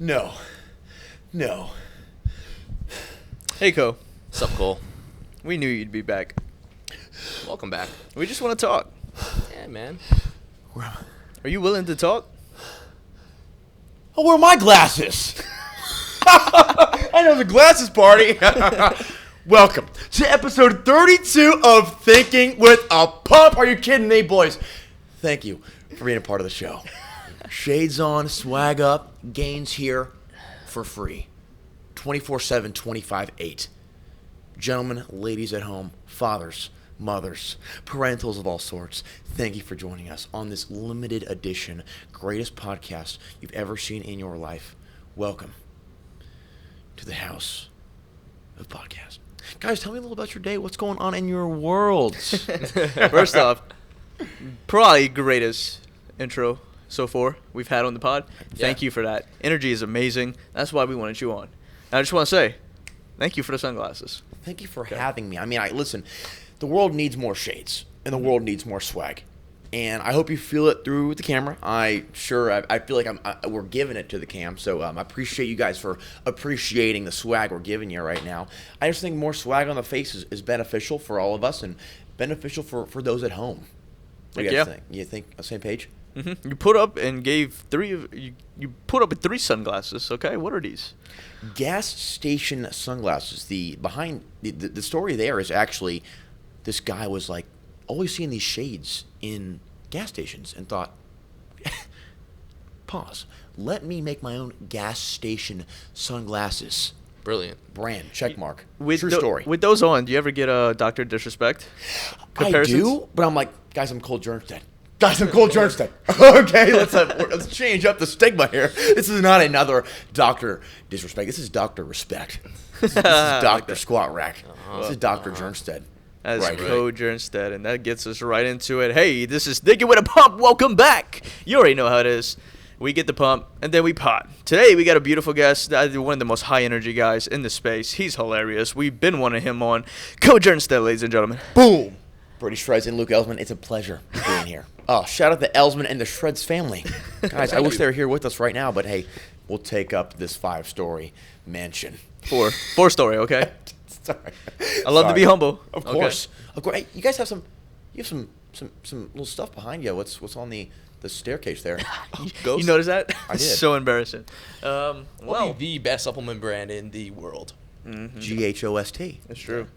No. No. Hey, Cole. What's up, Cole? We knew you'd be back. Welcome back. We just want to talk. Yeah, man. Are you willing to talk? I'll wear my glasses. I know the glasses party. Welcome to episode 32 of Thinking with a Pump. Are you kidding me, boys? Thank you for being a part of the show. Shades on, swag up, gains here for free. 24/7, 25/8. Gentlemen, ladies at home, fathers, mothers, parentals of all sorts, thank you for joining us on this limited edition, greatest podcast you've ever seen in your life. Welcome to the house of podcast. Guys, tell me a little about your day. What's going on in your world? First off, probably greatest intro so far we've had on the pod. Thank you for that. Energy is amazing. That's why we wanted you on. And I just want to say, thank you for the sunglasses. Thank you for having me. I mean, listen, the world needs more shades, and the world needs more swag. And I hope you feel it through the camera. I feel like we're giving it to the cam. So I appreciate you guys for appreciating the swag we're giving you right now. I just think more swag on the face is beneficial for all of us and beneficial for those at home. What do you guys think? You think on the same page? Mm-hmm. You put up and gave you put up with 3 sunglasses. Okay, what are these? Gas station sunglasses. The story there is actually this guy was like always seeing these shades in gas stations and thought, pause, let me make my own gas station sunglasses. Brilliant. Brand, check mark. True story. With those on, do you ever get a Dr. Disrespect comparisons? I do, but I'm like, guys, I'm Cole Jernstedt. Okay, let's change up the stigma here. This is not another Dr. Disrespect. This is Dr. Respect. This is Dr. Squat Rack. This is Dr. Jernstedt. That's right. Cole Jernstedt, and that gets us right into it. Hey, this is Thinking with a Pump. Welcome back. You already know how it is. We get the pump, and then we pot. Today, we got a beautiful guest, one of the most high-energy guys in the space. He's hilarious. We've been wanting him on. Cole Jernstedt, ladies and gentlemen. Boom. Brody SHREDZ and Luke Elsman, it's a pleasure being here. Oh, shout out to Elsman and the SHREDZ family. Guys, I wish they were here with us right now, but hey, we'll take up this 5-story mansion. 4-story, okay? Sorry. I love to be humble. Of course. Okay. Of course. Hey, you guys have some little stuff behind you. What's on the staircase there? You notice that? I did. So embarrassing. Well, the best supplement brand in the world. Mm-hmm. GHOST. That's true.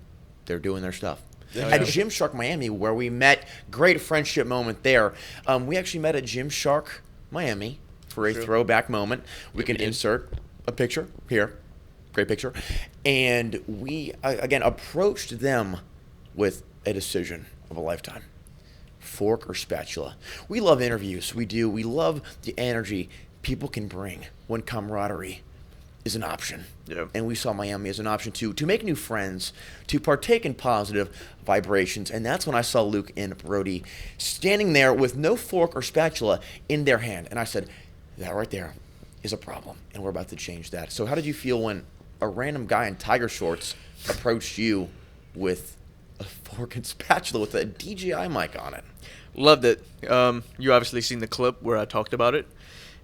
They're doing their stuff. Yeah. At Gymshark Miami, where we met, great friendship moment there. We actually met at Gymshark Miami for a throwback moment. We can insert a picture here. Great picture. And we, again, approached them with a decision of a lifetime. Fork or spatula. We love interviews. We do. We love the energy people can bring when camaraderie is an option. Yeah. And we saw Miami as an option to make new friends, to partake in positive vibrations. And that's when I saw Luke and Brody standing there with no fork or spatula in their hand. And I said, that right there is a problem. And we're about to change that. So how did you feel when a random guy in tiger shorts approached you with a fork and spatula with a DJI mic on it? Loved it. You obviously seen the clip where I talked about it.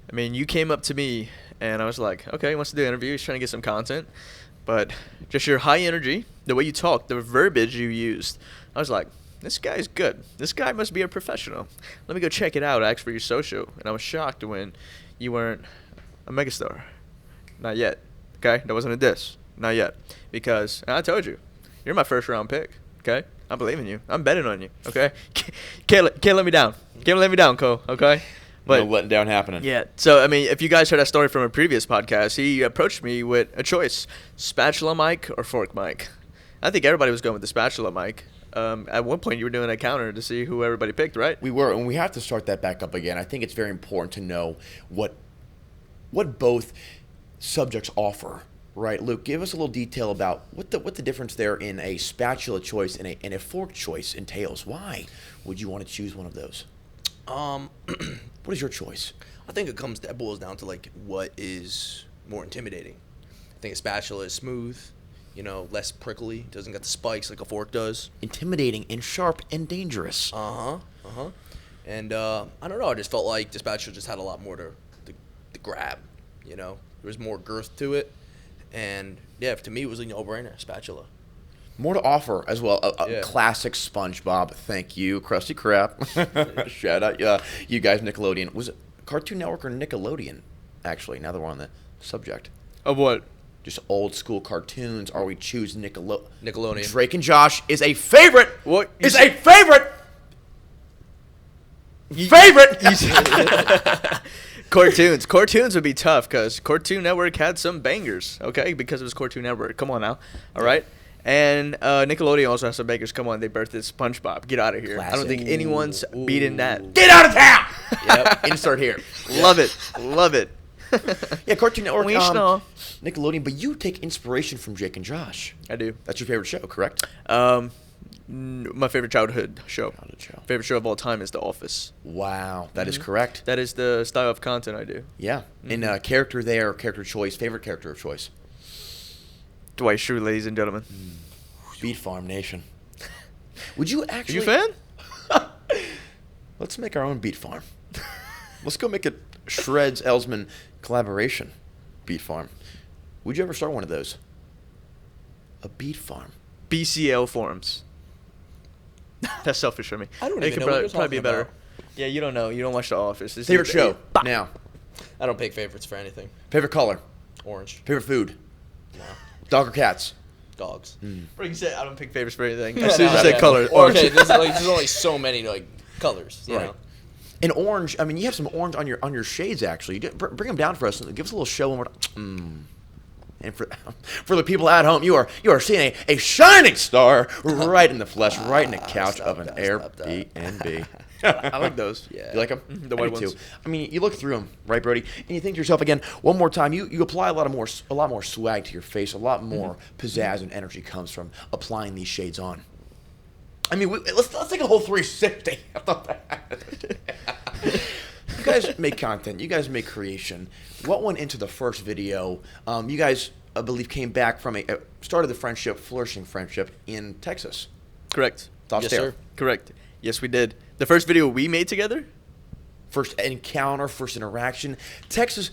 I mean, you came up to me, and I was like, okay, he wants to do an interview. He's trying to get some content. But just your high energy, the way you talk, the verbiage you used, I was like, this guy's good. This guy must be a professional. Let me go check it out, ask for your social. And I was shocked when you weren't a megastar. Not yet. Okay? That wasn't a diss. Not yet. Because, and I told you, you're my first-round pick. Okay? I believe in you. I'm betting on you. Okay? Can't let me down. Can't let me down, Cole. Okay? But no letting down happening. Yeah. So, I mean, if you guys heard that story from a previous podcast, he approached me with a choice, spatula mic or fork mic. I think everybody was going with the spatula mic. At one point, you were doing a counter to see who everybody picked, right? We were, and we have to start that back up again. I think it's very important to know what both subjects offer, right? Luke, give us a little detail about what the difference there in a spatula choice and a fork choice entails. Why would you want to choose one of those? What is your choice? I think it boils down to like what is more intimidating. I think a spatula is smooth, less prickly, doesn't got the spikes like a fork does. Intimidating and sharp and dangerous. And I don't know, I just felt like the spatula just had a lot more to grab, There was more girth to it. And, yeah, to me, it was a no-brainer, spatula. More to offer as well. Yeah. Classic SpongeBob. Thank you, Krusty Krab. Shout out you guys, Nickelodeon. Was it Cartoon Network or Nickelodeon, actually, now that we're on the subject? Of what? Just old school cartoons. Are we choosing Nickelodeon. Drake and Josh is a favorite. What? Is a favorite. Favorite. Cartoons would be tough because Cartoon Network had some bangers, okay? Because it was Cartoon Network. Come on now. All right? And Nickelodeon also has some bangers. Come on, they birthed SpongeBob. Get out of here. Classic. I don't think anyone's beating that. Get out of town. Yep. Insert here. Love it. Love it. Yeah, Cartoon Network. We know. Nickelodeon, but you take inspiration from Jake and Josh. I do. That's your favorite show, correct? My favorite childhood show. Favorite show of all time is The Office. Wow, that is correct. That is the style of content I do. Yeah. And character there, character choice, favorite character of choice. Dwight Schrute, ladies and gentlemen. Beat Farm Nation. Would you actually... Are you a fan? Let's make our own Beat Farm. Let's go make a SHREDZ Elsman collaboration. Beat Farm. Would you ever start one of those? A Beat Farm. BCL forums. That's selfish for me. I don't It even could know what you're probably be talking better. about. Yeah, you don't know. You don't watch The Office. This Favorite is- show now. I don't pick favorites for anything. Favorite color. Orange. Favorite food. No. Dog or cats. Dogs. Bro, you said I don't pick favorites for anything. Yeah, As soon as no, you said yeah. color, Or, orange. okay, there's only so many colors, you Right. know. And orange. I mean, you have some orange on your shades. Actually, bring them down for us. Give us a little show one more time. And for the people at home, you are seeing a shining star right in the flesh, right in the couch of an Airbnb. I like those. Yeah. You like them? The white ones. Too. I mean, you look through them, right, Brody? And you think to yourself again, one more time. You apply a lot more swag to your face. A lot more pizzazz and energy comes from applying these shades on. I mean, let's take a whole 360. You guys make content. You guys make creation. What went into the first video? You guys, I believe, came back from started the friendship, flourishing friendship in Texas. Correct. Thoughts Yes, there? sir. Correct. Yes, we did. The first video we made together? First encounter, first interaction. Texas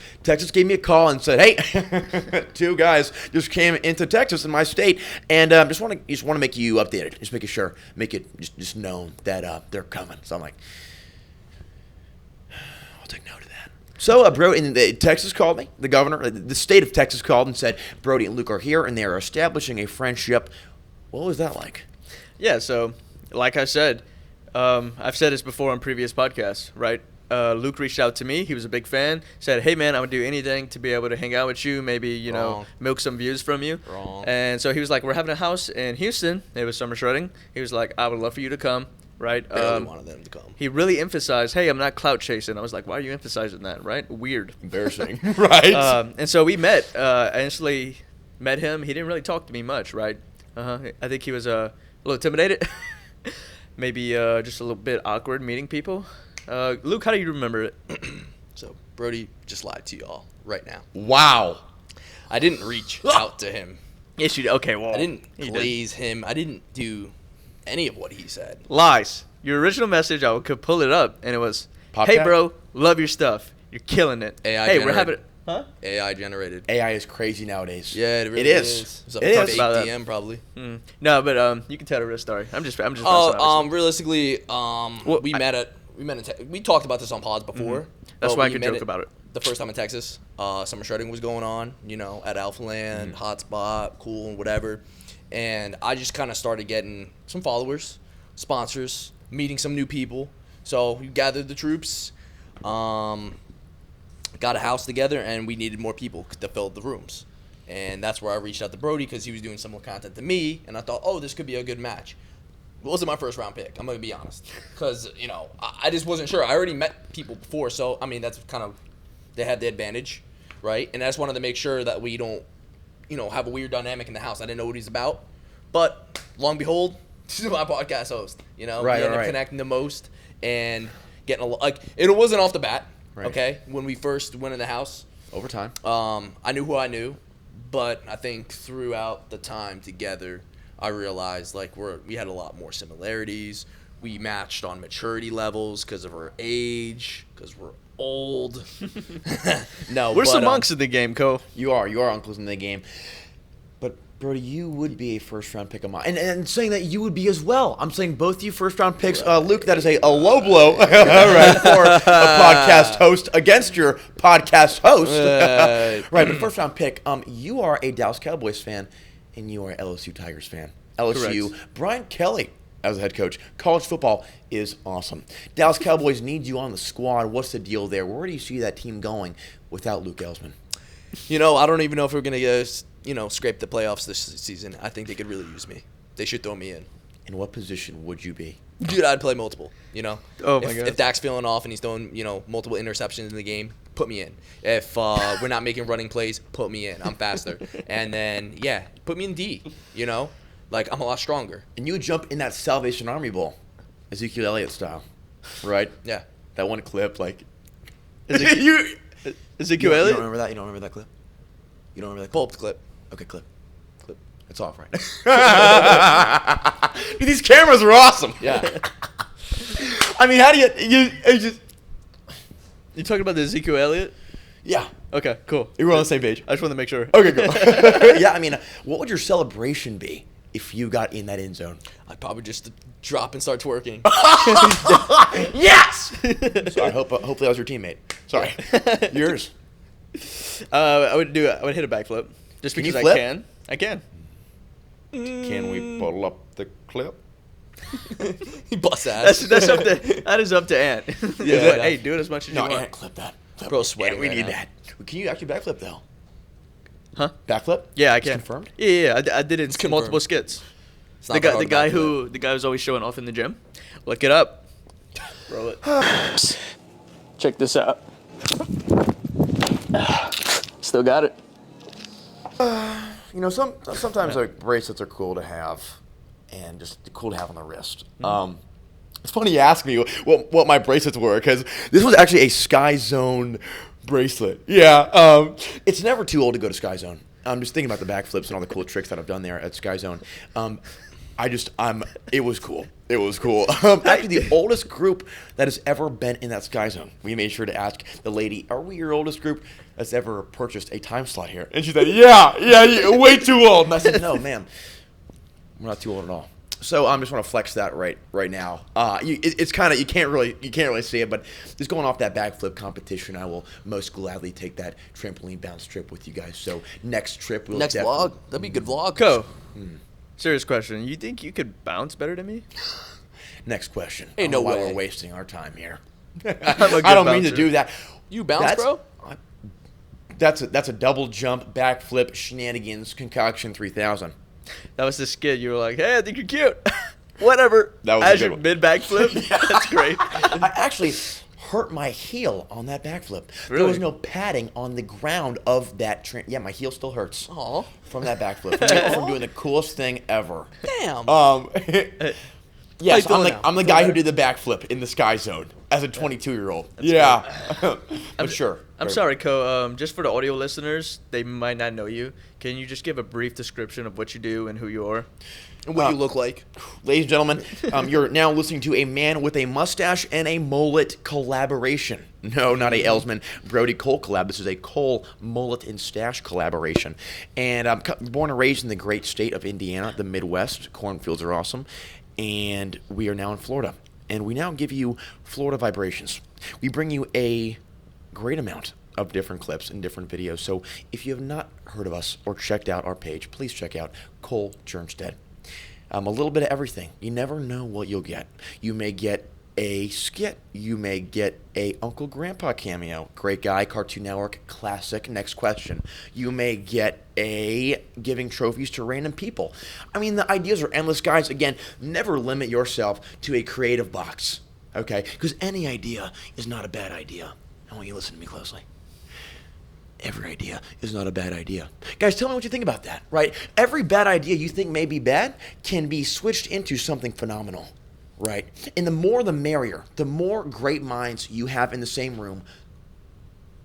gave me a call and said, "Hey, two guys just came into Texas in my state, and just want to make you updated, just making sure, make it just known that they're coming." So I'm like, I'll take note of that. So, Texas called me. The governor, the state of Texas called and said, Brody and Luke are here, and they are establishing a friendship. What was that like? Yeah, so like I said, I've said this before on previous podcasts, right? Luke reached out to me. He was a big fan. Said, "Hey, man, I would do anything to be able to hang out with you. Maybe, Wrong. milk some views from you." Wrong. And so he was like, "We're having a house in Houston. It was summer shredding." He was like, "I would love for you to come." Right? Barely wanted them to come. He really emphasized, "Hey, I'm not clout chasing." I was like, "Why are you emphasizing that?" Right? Weird. Embarrassing, right? And so we met. I instantly met him. He didn't really talk to me much, right? I think he was a little intimidated. Maybe just a little bit awkward meeting people. Luke, how do you remember it? So Brody just lied to y'all right now. Wow. I didn't reach out to him. Yes, you did. Okay, well. I didn't he did. glaze him. I didn't do any of what he said. Lies. Your original message, I could pull it up, and it was, Podcast? "Hey, bro, love your stuff. You're killing it. AI hey, we're generated. having Huh? AI generated. AI is crazy nowadays. Yeah, it really It is. is. It was It a is. fake About that. DM probably. No, but you can tell the real story. I'm just messing, Oh, obviously. realistically, Well, we talked about this on pods before. That's but why I we could met joke about it. The first time in Texas, summer shredding was going on, at Alpha Land, Hotspot, Cool, and whatever. And I just kind of started getting some followers, sponsors, meeting some new people. So we gathered the troops, got a house together, and we needed more people to fill the rooms. And that's where I reached out to Brody because he was doing similar content to me, and I thought, oh, this could be a good match. It wasn't my first round pick, I'm going to be honest. Because, I just wasn't sure. I already met people before, so, I mean, that's kind of, they had the advantage, right? And I just wanted to make sure that we don't, have a weird dynamic in the house. I didn't know what he's about. But, long and behold, this is my podcast host, Right, we ended up right. connecting the most and getting it wasn't off the bat, Right. okay? When we first went in the house, Over time. I knew who I knew, but I think throughout the time together, I realized we had a lot more similarities. We matched on maturity levels because of our age, because we're old. No, We're but, some monks in the game, Cole. You are uncles in the game. But, Brody, you would be a first-round pick of mine. And saying that you would be as well. I'm saying both you first-round picks. Luke, that is a low blow right, for a podcast host against your podcast host. Right, but first-round pick, you are a Dallas Cowboys fan, and you are an LSU Tigers fan. LSU, Correct. Brian Kelly as a head coach. College football is awesome. Dallas Cowboys need you on the squad. What's the deal there? Where do you see that team going without Luke Elsman? I don't even know if we're going to scrape the playoffs this season. I think they could really use me. They should throw me in. In what position would you be? Dude, I'd play multiple, Oh, my God. If Dak's feeling off and he's throwing, multiple interceptions in the game, put me in. If we're not making running plays, put me in. I'm faster. And then, put me in D, Like, I'm a lot stronger. And you would jump in that Salvation Army Bowl, Ezekiel Elliott style, right? Yeah. That one clip, like... Ezekiel You Elliott? don't remember that? You don't remember that clip? You don't remember that clip? Pull up the clip. Okay, clip. It's off, right? Dude, these cameras are awesome. Yeah. I mean, how do you just... You talking about the Ezekiel Elliott? Yeah. Okay, cool. We're on the same page. I just wanted to make sure. Okay, cool. Yeah, I mean, what would your celebration be if you got in that end zone? I'd probably just drop and start twerking. Yes! Sorry, hopefully that was your teammate. Sorry. Yours. I would hit a backflip. Just Can you because flip? I can. Can we pull up the clip? He busts ass. That is up to Ant. Yeah. Hey, do it as much as you No, want. Ant, clip that. Bro's sweating Yeah, we right need now. that. Can you actually backflip, though? Huh? Backflip? Yeah, I It's can. confirmed? Yeah, I did it in confirmed. multiple skits. It's The not guy, hard the to guy backflip. the guy who's always showing off in the gym. Look it up. Roll it. Check this out. Still got it. Sometimes like bracelets are cool to have, and just cool to have on the wrist. It's funny you ask me what my bracelets were, because this was actually a Sky Zone bracelet. Yeah, it's never too old to go to Sky Zone. I'm just thinking about the backflips and all the cool tricks that I've done there at Sky Zone. It was cool. It was cool. Actually, the oldest group that has ever been in that Sky Zone. We made sure to ask the lady, "Are we your oldest group that's ever purchased a time slot here?" And she said, "Yeah, way too old." And I said, "No, ma'am, we're not too old at all." So I just want to flex that right now. It's kind of you can't really see it, but just going off that backflip competition, I will most gladly take that trampoline bounce trip with you guys. So next trip, Next vlog. That'd be a good vlog. Co. Serious question. You think you could bounce better than me? Next question. Ain't I don't know no why way. we're wasting our time here. I'm a good I don't mean to bouncer. do that. You bounce, bro? That's a double jump, backflip, shenanigans, concoction 3000. That was the skit. You were like, "Hey, I think you're cute." Whatever. That was a As good your one. mid backflip. That's great. I actually hurt my heel on that backflip. There Really? was no padding on the ground of that yeah, my heel still hurts. Aw. From that backflip. From doing the coolest thing ever. Damn. Yes, How you feeling now? I'm the guy who did the backflip in the Sky Zone as a 22-year-old. Yeah. But sure. I'm sorry, Co. Just for the audio listeners, they might not know you. Can you just give a brief description of what you do and who you are? And what you look like. Ladies and gentlemen, you're now listening to a man with a mustache and a mullet collaboration. No, not a Elsman Brody Cole collab. This is a Cole mullet and stash collaboration. And I'm born and raised in the great state of Indiana, the Midwest. Cornfields are awesome. And we are now in Florida. And we now give you Florida vibrations. We bring you a great amount of different clips and different videos. So if you have not heard of us or checked out our page, please check out Cole Jernstedt. A little bit of everything. You never know what you'll get. You may get a skit. You may get a Uncle Grandpa cameo. Great guy, Cartoon Network, classic. Next question. You may get a giving trophies to random people. I mean, the ideas are endless, guys. Again, never limit yourself to a creative box, okay? Because any idea is not a bad idea. I want you to listen to me closely. Every idea is not a bad idea. Guys, tell me what you think about that, right? Every bad idea you think may be bad can be switched into something phenomenal, right? And the more the merrier. The more great minds you have in the same room,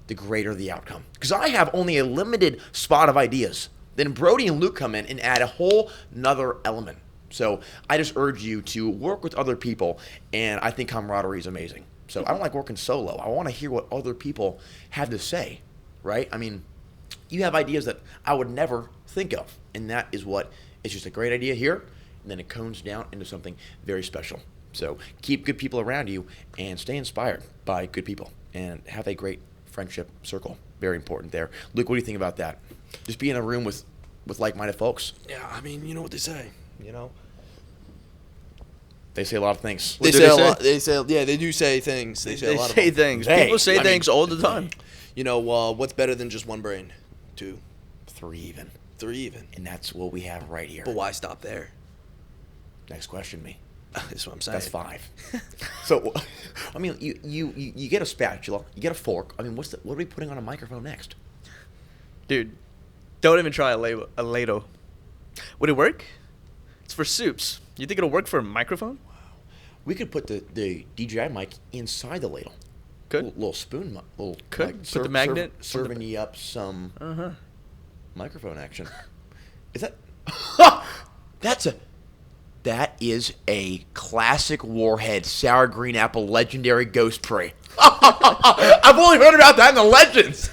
the greater the outcome. Because I have only a limited spot of ideas. Then Brody and Luke come in and add a whole nother element. So I just urge you to work with other people, and I think camaraderie is amazing. So I don't like working solo. I want to hear what other people have to say, right? I mean, you have ideas that I would never think of, and that is what it's just a great idea here, and then it cones down into something very special. So keep good people around you and stay inspired by good people and have a great friendship circle. Very important there. Luke, what do you think about that? Just be in a room with like-minded folks. Yeah, I mean, you know what they say, you know? They say a lot of things. They say a lot. They say, yeah, they do say things. They say a lot of them. things. Hey, People say things all the time. You know, what's better than just one brain? 2, 3 even. 3 even. And that's what we have right here. But why stop there? Next question, me. That's what I'm saying. That's 5. So, I mean, you get a spatula, you get a fork. I mean, what are we putting on a microphone next? Dude, don't even try a ladle. Would it work? It's for soups. You think it'll work for a microphone? We could put the DJI mic inside the ladle. Could. Little spoon. Could. Like, Put the magnet. Serving you up some microphone action. Is that... That is a classic Warhead sour green apple legendary ghost prey. I've only heard about that in the legends.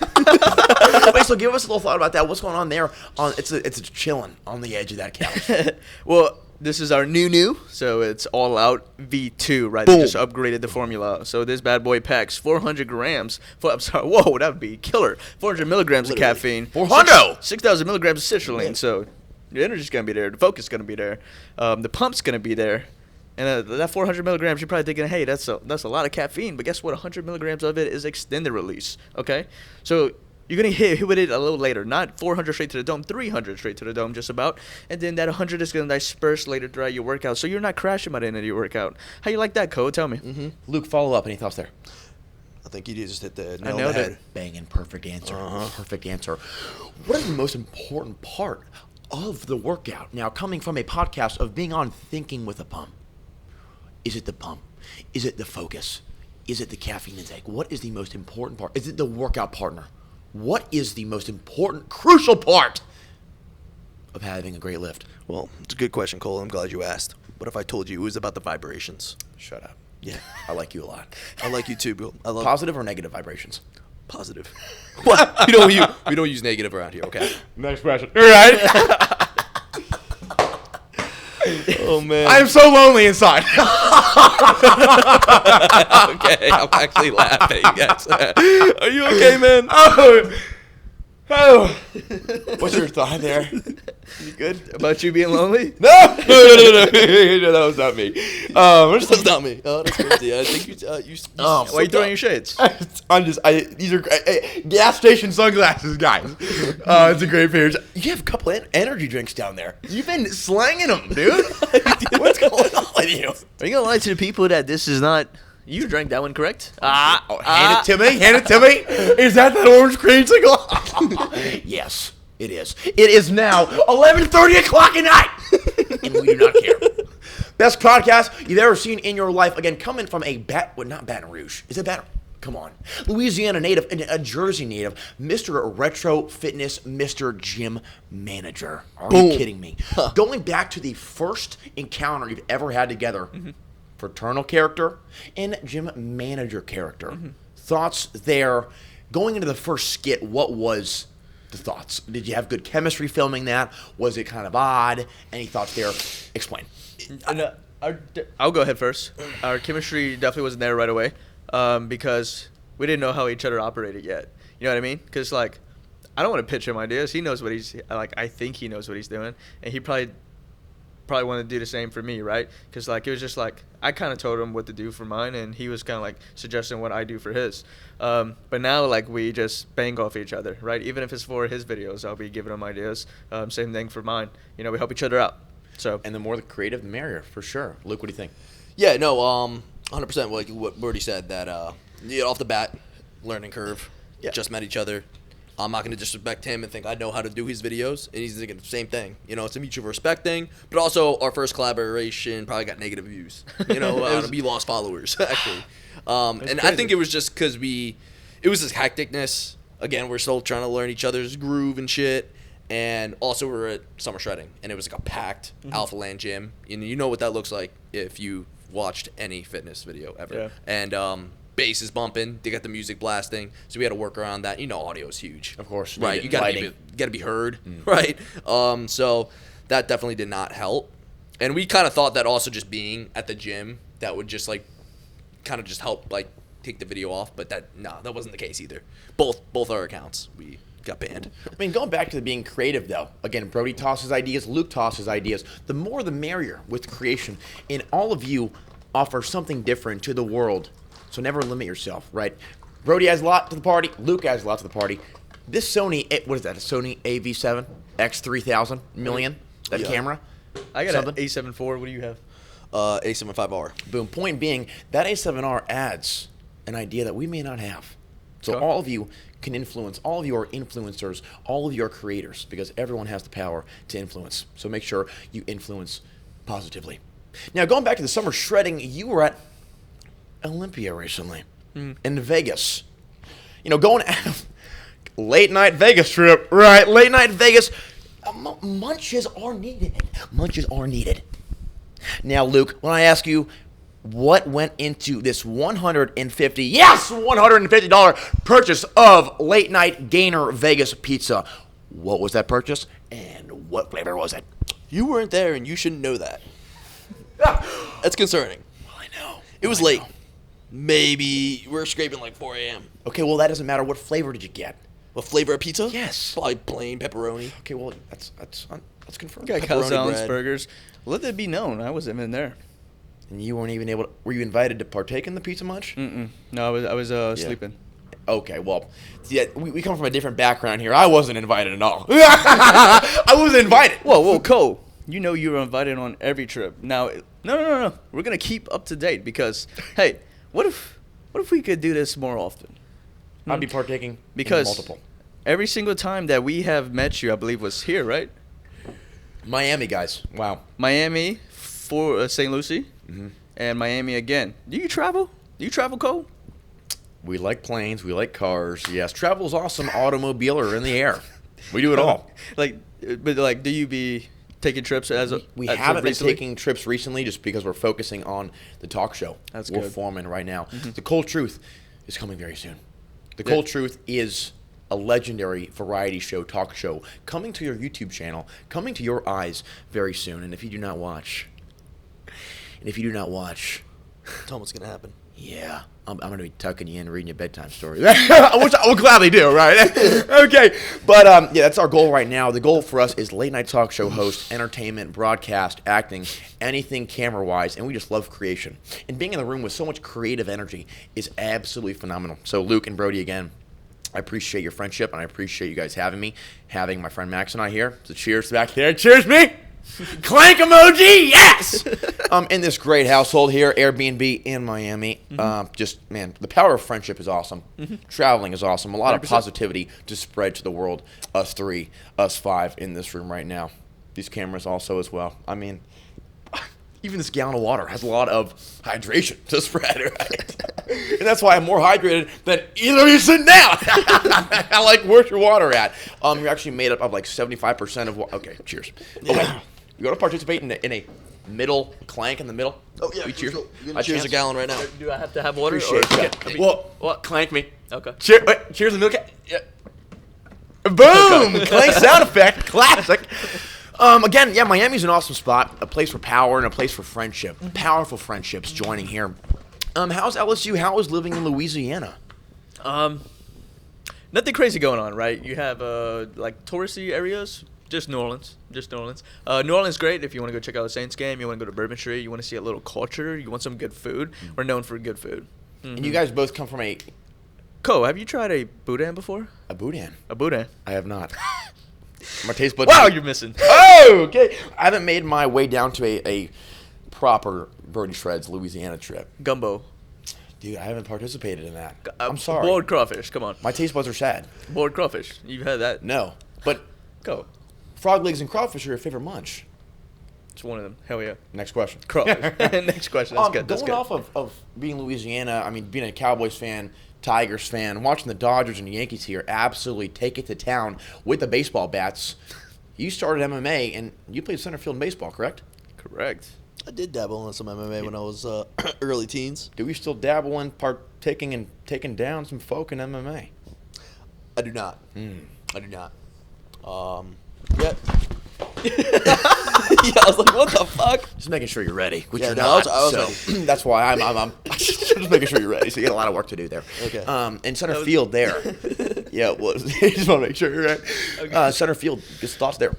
Wait, so give us a little thought about that. What's going on there? It's chilling on the edge of that couch. Well, this is our new, so it's all out V2, right? Boom. They just upgraded the formula. So this bad boy packs 400 grams. I'm sorry, whoa, that would be killer. 400 milligrams Literally. of caffeine. 400! 6,000 milligrams of citrulline. So your energy's going to be there. The focus is going to be there. The pump's going to be there. And that 400 milligrams, you're probably thinking, hey, that's a lot of caffeine. But guess what? 100 milligrams of it is extended release, okay? So you're going to hit with it a little later. Not 400 straight to the dome, 300 straight to the dome just about. And then that 100 is going to disperse later throughout your workout. So you're not crashing by the end of your workout. How you like that, Cole? Tell me. Mm-hmm. Luke, follow up. Any thoughts there? I think you just hit the I nail on nailed the it. head. Banging, perfect answer. Perfect answer. What is the most important part of the workout? Now, coming from a podcast of being on Thinking with a Pump, is it the pump? Is it the focus? Is it the caffeine intake? What is the most important part? Is it the workout partner? What is the most important, crucial part of having a great lift? Well, it's a good question, Cole. I'm glad you asked. What if I told you it was about the vibrations? Shut up. Yeah. I like you a lot. I like you too, Bill. I love Positive or negative vibrations? positive. What? We don't use negative around here, okay? Next question. All right. Oh, man. I am so lonely inside. Okay, I'm actually laughing. Yes. Are you okay, man? Oh. What's your thought there? You good about you being lonely? No, that was not me. That's not me. Oh, that's crazy. I think you Why are you throwing your shades? These are gas station sunglasses, guys. It's a great picture. You have a couple of energy drinks down there. You've been slanging them, dude. What's going on with you? Are you gonna lie to the people that this is not? You drank that one, correct? Hand it to me. Hand it to me. Is that orange creamsicle? Yes, it is. It is now 11:30 o'clock at night, and we do not care. Best podcast you've ever seen in your life. Again, coming from not Baton Rouge. Is it Baton? Come on. Louisiana native and a Jersey native, Mr. Retro Fitness, Mr. Gym Manager. Are you kidding me? Going back to the first encounter you've ever had together, fraternal character and gym manager character. Thoughts there. Going into the first skit, what was the thoughts? Did you have good chemistry filming that? Was it kind of odd? Any thoughts there? Explain. I'll go ahead first. Our chemistry definitely wasn't there right away because we didn't know how each other operated yet. You know what I mean? Because, like, I don't want to pitch him ideas. He knows what he's – like, I think he knows what he's doing. And he probably want to do the same for me, right? Because, like, it was just, like, I kind of told him what to do for mine, and he was kind of, like, suggesting what I do for his. But now, like, we just bang off each other, right? Even if it's for his videos, I'll be giving him ideas. Same thing for mine. You know, we help each other out. So. And the more the creative, the merrier, for sure. Luke, what do you think? Yeah, no, 100% like what Brody said, that off the bat, learning curve, just met each other. I'm not going to disrespect him and think I know how to do his videos, and he's thinking the same thing. You know, it's a mutual respect thing, but also our first collaboration probably got negative views. You know, we lost followers, actually. And crazy. I think it was just because it was this hecticness. Again, we're still trying to learn each other's groove and shit. And also we're at summer shredding, and it was like a packed Alpha Land gym. And you know what that looks like if you watched any fitness video ever. Yeah. And bass is bumping, they got the music blasting, so we had to work around that. Audio is huge. Of course. Right, you gotta be heard, right? So that definitely did not help. And we kind of thought that also just being at the gym, that would just like kind of just help like take the video off, but that wasn't the case either. Both our accounts, we got banned. I mean, going back to being creative, though, again, Brody tosses ideas, Luke tosses ideas. The more the merrier with creation, and all of you offer something different to the world, so never limit yourself, right? Brody adds a lot to the party, Luke adds a lot to the party. This Sony, what is that, a Sony AV7 X3000 million, that camera? I got an A7 IV, what do you have? A75R. Boom. Point being, that A7R adds an idea that we may not have. So all of you can influence. All of you are influencers. All of you are creators, because everyone has the power to influence. So make sure you influence positively. Now, going back to the summer shredding, you were at Olympia recently in Vegas. Going out late night Vegas trip, right? Late night Vegas. Munches are needed. Munches are needed. Now, Luke, when I ask you what went into this $150 purchase of Late Night Gainer Vegas Pizza, what was that purchase and what flavor was it? You weren't there, and you shouldn't know that. That's concerning. Well, I know. It was late. Maybe we're scraping like 4 a.m. Okay, well, that doesn't matter. What flavor did you get? What flavor of pizza? Yes. Probably plain pepperoni. Okay, well, that's confirmed. Got Pepperoni calzones, bread. burgers. Let it be known, I wasn't even there. And you weren't even able to, were you invited to partake in the pizza munch? No, I was sleeping. Okay, well, yeah, we come from a different background here. I wasn't invited at all. I wasn't invited. Whoa, Cole. You know you were invited on every trip. Now, no. We're going to keep up to date because, hey, what if we could do this more often? I'd be partaking because in multiple. Every single time that we have met you, I believe, was here, right? Miami, guys. Wow. Miami for St. Lucie, and Miami again. Do you travel? Do you travel, Cole? We like planes. We like cars. Yes, travel's awesome. Automobile or in the air. We do it all. Do you be taking trips We haven't been taking trips recently just because we're focusing on the talk show. That's we're good. forming right now. The Cold Truth is coming very soon. The Cold Truth is a legendary variety show, talk show, coming to your YouTube channel, coming to your eyes very soon. And if you do not watch, Tell them what's going to happen. yeah, I'm going to be tucking you in, reading you bedtime stories, which I will gladly do, right? Okay, but yeah, that's our goal right now. The goal for us is late night talk show host, entertainment, broadcast, acting, anything camera-wise, and we just love creation. And being in the room with so much creative energy is absolutely phenomenal. So Luke and Brody, again, I appreciate your friendship, and I appreciate you guys having me, having my friend Max and I here. So cheers back there. Cheers me. Clank emoji, yes! In this great household here, Airbnb in Miami. Man, the power of friendship is awesome. Traveling is awesome. A lot 100%. of positivity to spread to the world. Us three, us five in this room right now. These cameras also as well. I mean, even this gallon of water has a lot of hydration to spread, right? And that's why I'm more hydrated than either of you sitting down. Where's your water at? You're actually made up of like 75% of water. Okay, cheers. Okay, you going to participate in a middle clank in the middle? Oh, yeah. We cheers. Cheers a gallon right now. Do I have to have water? Appreciate it. Okay. What? Clank me. Okay. Cheers the milk. Yeah. Boom! Clank sound effect. Classic. Again, yeah, Miami's an awesome spot, a place for power and a place for friendship. Powerful friendships joining here. How's LSU? How is living in Louisiana? Nothing crazy going on, right? You have touristy areas. Just New Orleans. New Orleans great if you want to go check out the Saints game. You want to go to Bourbon Street. You want to see a little culture. You want some good food. We're known for good food. And you guys both come from a Cole, have you tried a boudin before? A boudin? A boudin. I have not. My taste buds. Wow, you're missing. Oh, okay. I haven't made my way down to a proper Brody SHREDZ Louisiana trip. Gumbo. Dude, I haven't participated in that. I'm sorry. Boiled crawfish. Come on. My taste buds are sad. Boiled crawfish. You've had that? No. But Go. frog legs and crawfish are your favorite munch. It's one of them. Hell yeah. Next question. Crawfish. Next question. That's good. That's Going good. off of being Louisiana, I mean, being a Cowboys fan, Tigers fan, watching the Dodgers and Yankees here absolutely take it to town with the baseball bats. You started MMA, and you played center field in baseball, correct? Correct. I did dabble in some MMA when I was early teens. Do we still dabble in partaking and taking down some folk in MMA? I do not. I do not. Yeah. Yeah, I was like, what the fuck? Just making sure you're ready, which Yeah, you're no, not. I was so that's why I'm just making sure you're ready. So you got a lot of work to do there. Okay. And center field there. Yeah, it was. Just want to make sure you're right. Okay. Center field, just thoughts there.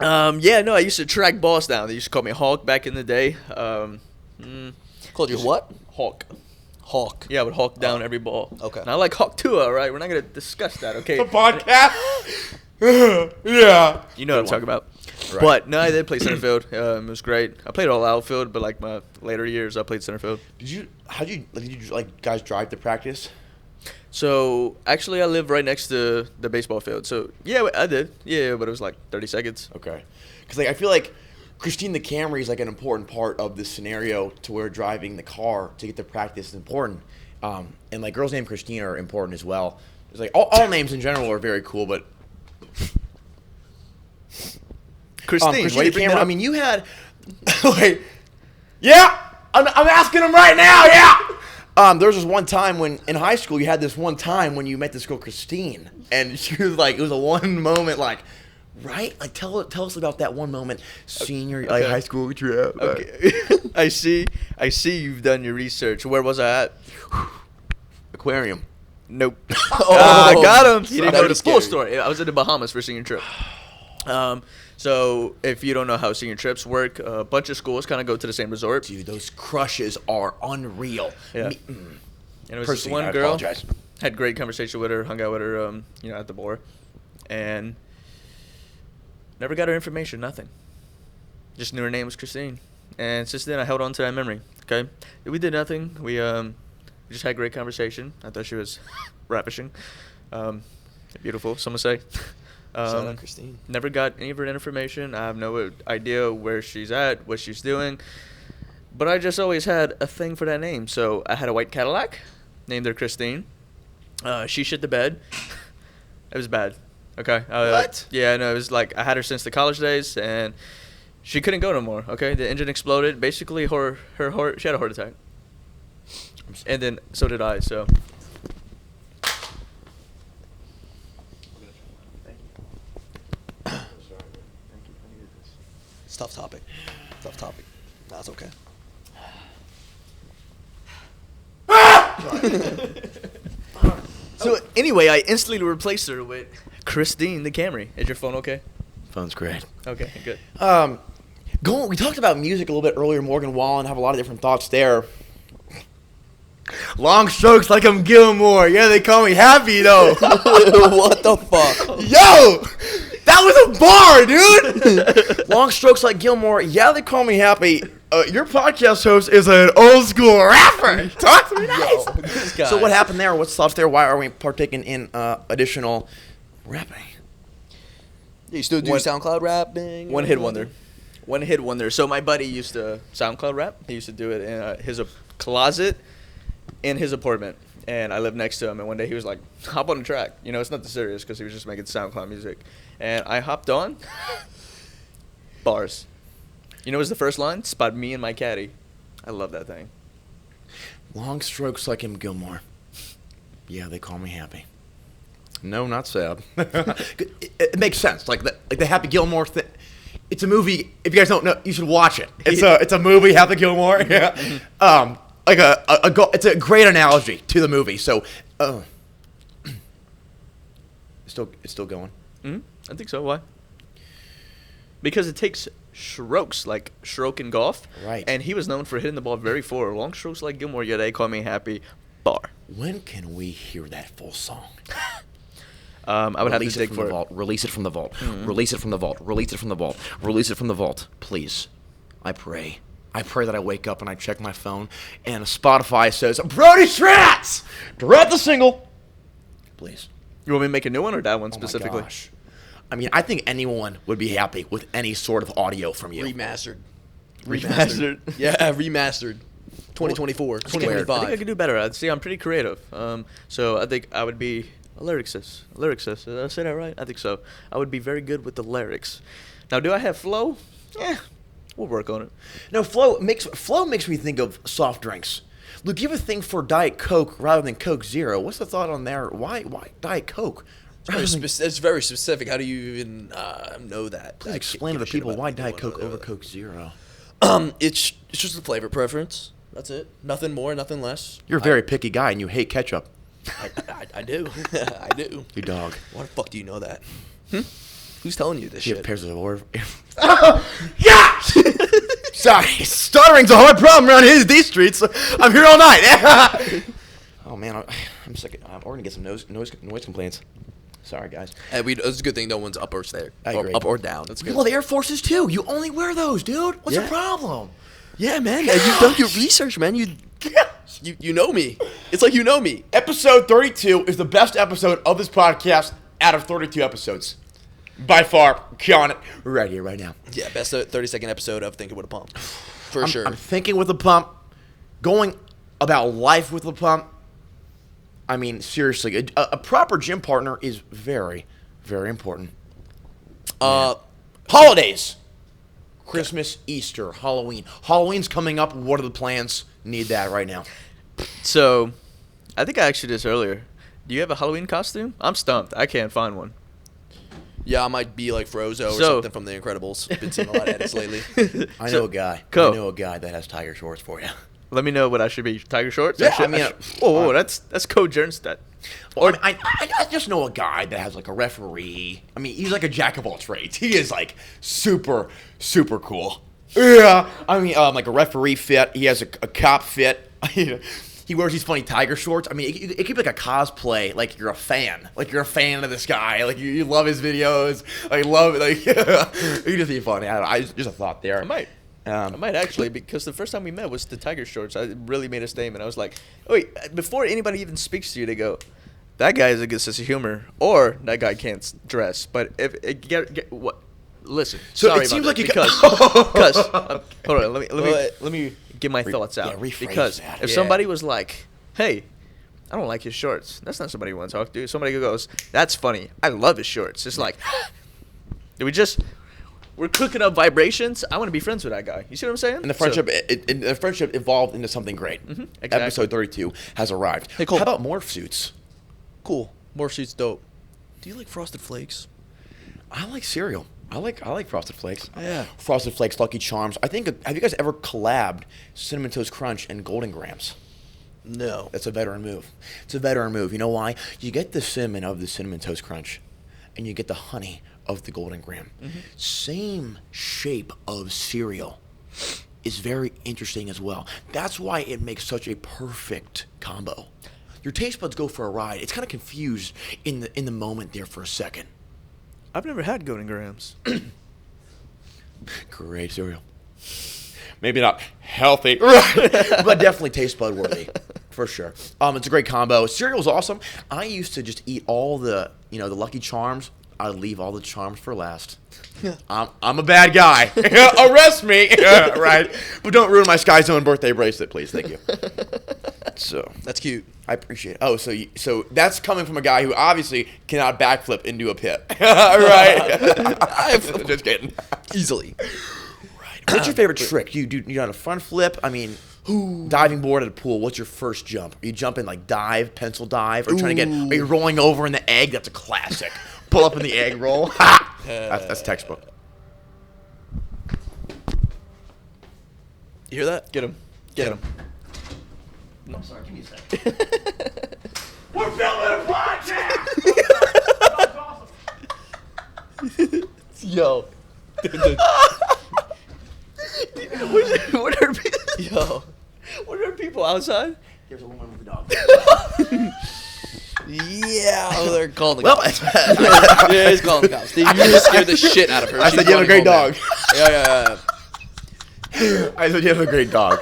Yeah, no, I used to track balls down. They used to call me Hawk back in the day. Called you what? Hawk. Hawk. Yeah, I would hawk down every ball. Okay. Not like Hawk Tua, all right? We're not going to discuss that, okay? The podcast? Yeah. You know what I'm talking about. Right. But, no, I did play center field. It was great. I played all outfield, but, like, my later years, I played center field. Did you guys drive to practice? So, actually, I live right next to the baseball field. So, yeah, I did. Yeah, but it was like 30 seconds. Okay. Because, I feel like Christine the Camry is, an important part of this scenario to where driving the car to get to practice is important. And, girls named Christine are important as well. It's all names in general are very cool, but Christine the bring that Camry, up? you had wait. Yeah! I'm asking him right now, yeah! There was this one time when, in high school, you had this one time when you met this girl, Christine, and she was it was a one moment, right? Tell us about that one moment, senior, high school trip. Okay. I see you've done your research. Where was I at? Aquarium. Nope. Oh, I got him. You didn't that'd know be the full scary. story. I was in the Bahamas for senior trip. So if you don't know how senior trips work, a bunch of schools kind of go to the same resort. Dude, those crushes are unreal. Yeah. And it was this Personally, one I girl. apologize. Had great conversation with her, hung out with her, at the bar, and never got her information. Nothing. Just knew her name was Christine, and since then I held on to that memory. Okay, we did nothing. We just had great conversation. I thought she was ravishing, beautiful. Some would say. Shout out Christine. Never got any of her information. I have no idea where she's at, what she's doing. But I just always had a thing for that name. So I had a white Cadillac, named her Christine. She shit the bed. It was bad. Okay. What? Yeah, no, it was I had her since the college days, and she couldn't go no more. Okay, the engine exploded. Basically, she had a heart attack. And then so did I. So. It's a tough topic. That's okay. So anyway, I instantly replaced her with Christine the Camry. Is your phone okay? Phone's great. Okay, good. We talked about music a little bit earlier, Morgan Wallen, have a lot of different thoughts there. Long strokes like I'm Gilmore. Yeah, they call me Happy, though. What the fuck? Yo! That was a bar, dude! Long strokes like Gilmore. Yeah, they call me Happy. Your podcast host is an old school rapper. Talk to me nice. This guy. So what happened there? What's thoughts there? Why are we partaking in additional rapping? You still do SoundCloud rapping? One hit wonder. So my buddy used to SoundCloud rap. He used to do it in his closet in his apartment. And I lived next to him. And one day he was like, hop on the track. It's nothing serious because he was just making SoundCloud music. And I hopped on. Bars. What was the first line? Spot me and my caddy. I love that thing. Long strokes like him Gilmore. Yeah, they call me Happy. No, not sad. It makes sense. Like the Happy Gilmore thing. It's a movie. If you guys don't know, you should watch it. It's a movie, Happy Gilmore. Yeah. It's a great analogy to the movie. So, it's still going. Mm-hmm. I think so. Why? Because it takes strokes, like stroke in golf. Right. And he was known for hitting the ball very far. Long strokes like Gilmore. Yeah, they call me Happy. Bar. When can we hear that full song? I would have to dig for it. Release it from the vault. Mm-hmm. Release it from the vault. Release it from the vault. Release it from the vault. Please. I pray that I wake up and I check my phone and Spotify says, Brody SHREDZ! Direct the single. Please. You want me to make a new one or that one Oh specifically? my gosh. I mean, I think anyone would be happy with any sort of audio from you. Remastered. Yeah, remastered. 2024, I 2025. think I could do better. See, I'm pretty creative. So I think I would be a lyricist. Did I say that right? I think so. I would be very good with the lyrics. Now, do I have flow? Yeah. We'll work on it. No, flow makes me think of soft drinks. Luke, you have a thing for Diet Coke rather than Coke Zero. What's the thought on there? Why Diet Coke? It's very specific. How do you even know that? Please explain to the people why Diet Coke over Coke Zero. It's just a flavor preference. That's it. Nothing more, nothing less. You're a very picky guy, and you hate ketchup. I do. I do. You dog. Why the fuck do you know that? Who's telling you this You shit? have pairs of yeah! Sorry, stuttering's a hard problem around these streets. I'm here all night. Oh man, I'm sick. We're gonna get some noise complaints. Sorry, guys. And it's a good thing no one's up or there. I agree. Up or down. That's good. Well, the Air Forces too. You only wear those, dude. What's the problem? Yeah, man. You've done your research, man. You know me. It's like you know me. Episode 32 is the best episode of this podcast out of 32 episodes. By far, killing it right here, right now. Yeah, best 30-second episode of Thinking with a Pump. For sure. I'm thinking with a pump, going about life with a pump. I mean, seriously, a proper gym partner is very, very important. Holidays. Christmas, Easter, Halloween. Halloween's coming up. What are the plans? Need that right now. So, I think I asked you this earlier. Do you have a Halloween costume? I'm stumped. I can't find one. Yeah, I might be like Frozo or something from The Incredibles. Been seeing a lot of edits lately. I know a guy. Cool. I know a guy that has tiger shorts for you. Let me know what I should be. Tiger shorts? Yeah, I mean, whoa, that's Cole Jernstedt. Or I just know a guy that has like a referee. I mean, he's like a jack of all trades. He is like super, super cool. Yeah. I mean, like a referee fit. He has a cop fit. He wears these funny tiger shorts. I mean, it could be like a cosplay. Like you're a fan. Like you're a fan of this guy. Like you love his videos. I love it. Like he just be funny. I don't know. Just a thought there. I might actually, because the first time we met was the tiger shorts. I really made a statement. I was like, wait, before anybody even speaks to you, they go, that guy has a good sense of humor, or that guy can't dress. But if get what? Listen, so sorry it seems about like that, because hold on, let me get my thoughts out. Because if somebody was like, hey, I don't like his shorts, that's not somebody you want to talk to. Somebody who goes, that's funny, I love his shorts. It's like, we're cooking up vibrations. I want to be friends with that guy. You see what I'm saying? And the friendship evolved into something great. Exactly. Episode 32 has arrived. Hey, Cole. How about morph suits? Cool. Morph suits dope. Do you like Frosted Flakes? I like cereal. I like Frosted Flakes. Yeah. Frosted Flakes, Lucky Charms. Have you guys ever collabed Cinnamon Toast Crunch and Golden Grams? No. That's a veteran move. It's a veteran move. You know why? You get the cinnamon of the Cinnamon Toast Crunch, and you get the honey of the Golden Graham. Same shape of cereal is very interesting as well. That's why it makes such a perfect combo. Your taste buds go for a ride. It's kind of confused in the moment there for a second. I've never had Golden Grams. Great cereal. Maybe not healthy, but definitely taste bud worthy, for sure. It's a great combo. Cereal's awesome. I used to just eat all the Lucky Charms. I'd leave all the charms for last. I'm a bad guy. Arrest me, right? But don't ruin my Sky Zone birthday bracelet, please. Thank you. So That's cute. I appreciate it. Oh, so that's coming from a guy who obviously cannot backflip into a pit, right? Just kidding. Easily. Right. What's your favorite trick? You got a front flip? I mean, diving board at a pool. What's your first jump? Are you jumping like dive, pencil dive, or trying to are you rolling over in the egg? That's a classic. Pull up in the egg roll. That's textbook. You hear that? Get him. Get him. No, sorry. Give me a second. We're filming a podcast. That's awesome. Yo. What are people outside? There's a woman with a dog. Yeah, they're calling the Well, cops. Yeah, he's calling the cops. Dude, you just scared the shit out of her. I said you have a great dog. Yeah. I said you have a great dog.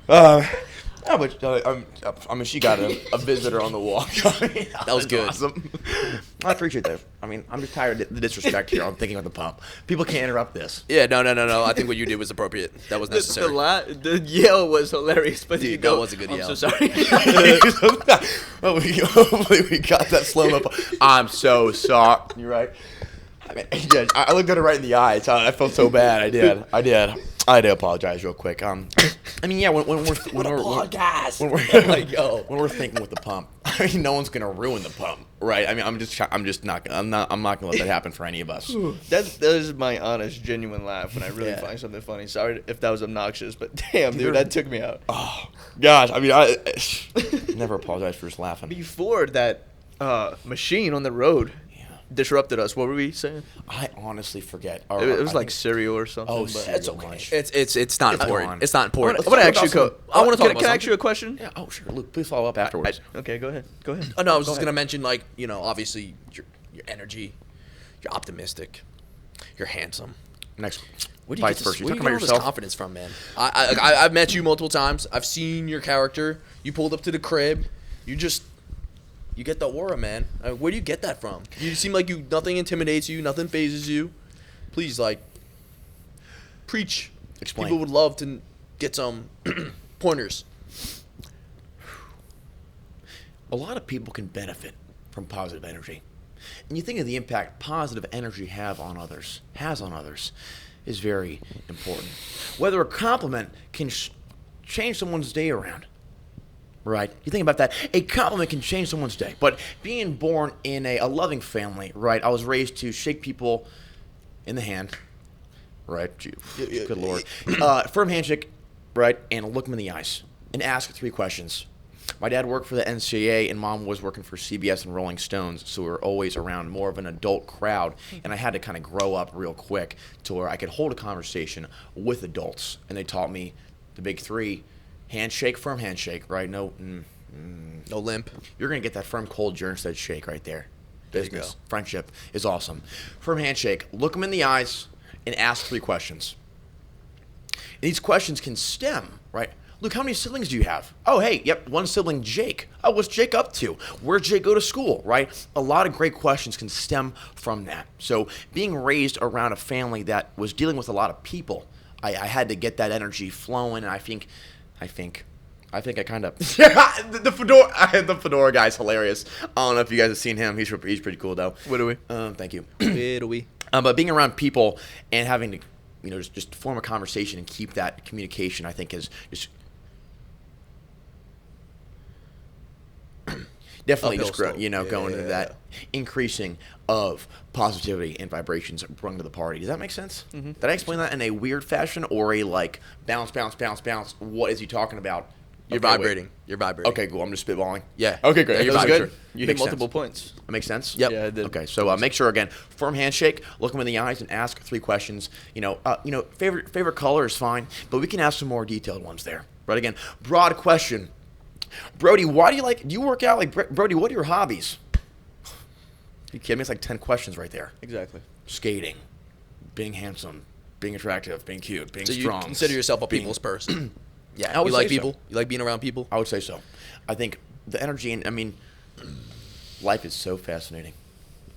I mean, she got a visitor on the walk. I mean, That was good. Awesome. I appreciate that. I mean, I'm just tired of the disrespect here. I'm thinking of the pump. People can't interrupt this. Yeah, no. I think what you did was appropriate. That was necessary. The yell was hilarious, but Dude, that was a good I'm yell. so sorry. Hopefully we got that slow-mo. I'm so sorry. You're right. I mean, I looked at her right in the eye. I felt so bad. I did. I had to apologize real quick. I mean, yeah, when we're podcast. when we're Like, yo. when we're thinking with the pump, I mean, no one's gonna ruin the pump, right? I mean, I'm not gonna let that happen for any of us. That is my honest, genuine laugh when I really find something funny. Sorry if that was obnoxious, but damn, dude, that took me out. Oh gosh, I mean, I never apologize for just laughing. Before that machine on the road disrupted us, what were we saying? I honestly forget. It was like cereal or something. Oh, but it's Okay. It's not important. on. It's not important. I want to ask you. Can Can I ask you a question? Yeah. Oh, sure. Luke, please follow up afterwards. Okay, go ahead. Go ahead. Oh no, I was just gonna mention, like, you know, obviously your energy, you're optimistic, you're handsome. Next. Where do you Vice get versa. this, You where do talking you about get all this yourself? confidence from, man? I've met you multiple times. I've seen your character. You pulled up to the crib. You get the aura, man. Where do you get that from? You seem like nothing intimidates you, nothing phases you. Please, like, preach. Explain. People would love to get some pointers. A lot of people can benefit from positive energy. And you think of the impact positive energy has on others, is very important. Whether a compliment can change someone's day around, right? You think about that. A compliment can change someone's day. But being born in a loving family, right? I was raised to shake people in the hand, right? Good Lord. Firm handshake, right? And look them in the eyes and ask 3 questions. My dad worked for the NCAA, and Mom was working for CBS and Rolling Stones, so we were always around more of an adult crowd, and I had to kind of grow up real quick to where I could hold a conversation with adults, and they taught me the big 3: handshake, firm handshake, right? No limp. You're going to get that firm Cole Jernstedt shake right there. There you Business, go. friendship is awesome. Firm handshake, look them in the eyes, and ask 3 questions. And these questions can stem, right? Luke, how many siblings do you have? Oh, hey, yep, 1 sibling, Jake. Oh, what's Jake up to? Where'd Jake go to school, right? A lot of great questions can stem from that. So being raised around a family that was dealing with a lot of people, I had to get that energy flowing, and I think I kind of the fedora guy's hilarious. I don't know if you guys have seen him. He's pretty cool though. What do we? Thank you. Where do we? But being around people and having to, just form a conversation and keep that communication, I think is just definitely Uphill just grow, slope. going into that increasing of positivity and vibrations brought to the party. Does that make sense? Mm-hmm. Did I explain that in a weird fashion or a like bounce? What is he talking about? You're Okay, vibrating. wait. You're vibrating. Okay, cool. I'm just spitballing. Yeah. Okay, great. Yeah, You're that was good. good. You hit Makes multiple sense. points. That makes sense? Yep. Yeah, I did. Okay, so make sure, again, firm handshake, look them in the eyes and ask 3 questions. Favorite color is fine, but we can ask some more detailed ones there. But again, broad question. Brody, do you work out? Like, Brody, what are your hobbies? You kidding me? It's like 10 questions right there. Exactly. Skating, being handsome, being attractive, being cute, being So you strong. consider yourself a people's person? Yeah. I would You like say so. people? You like being around people? I would say so. I think the energy, and I mean, life is so fascinating.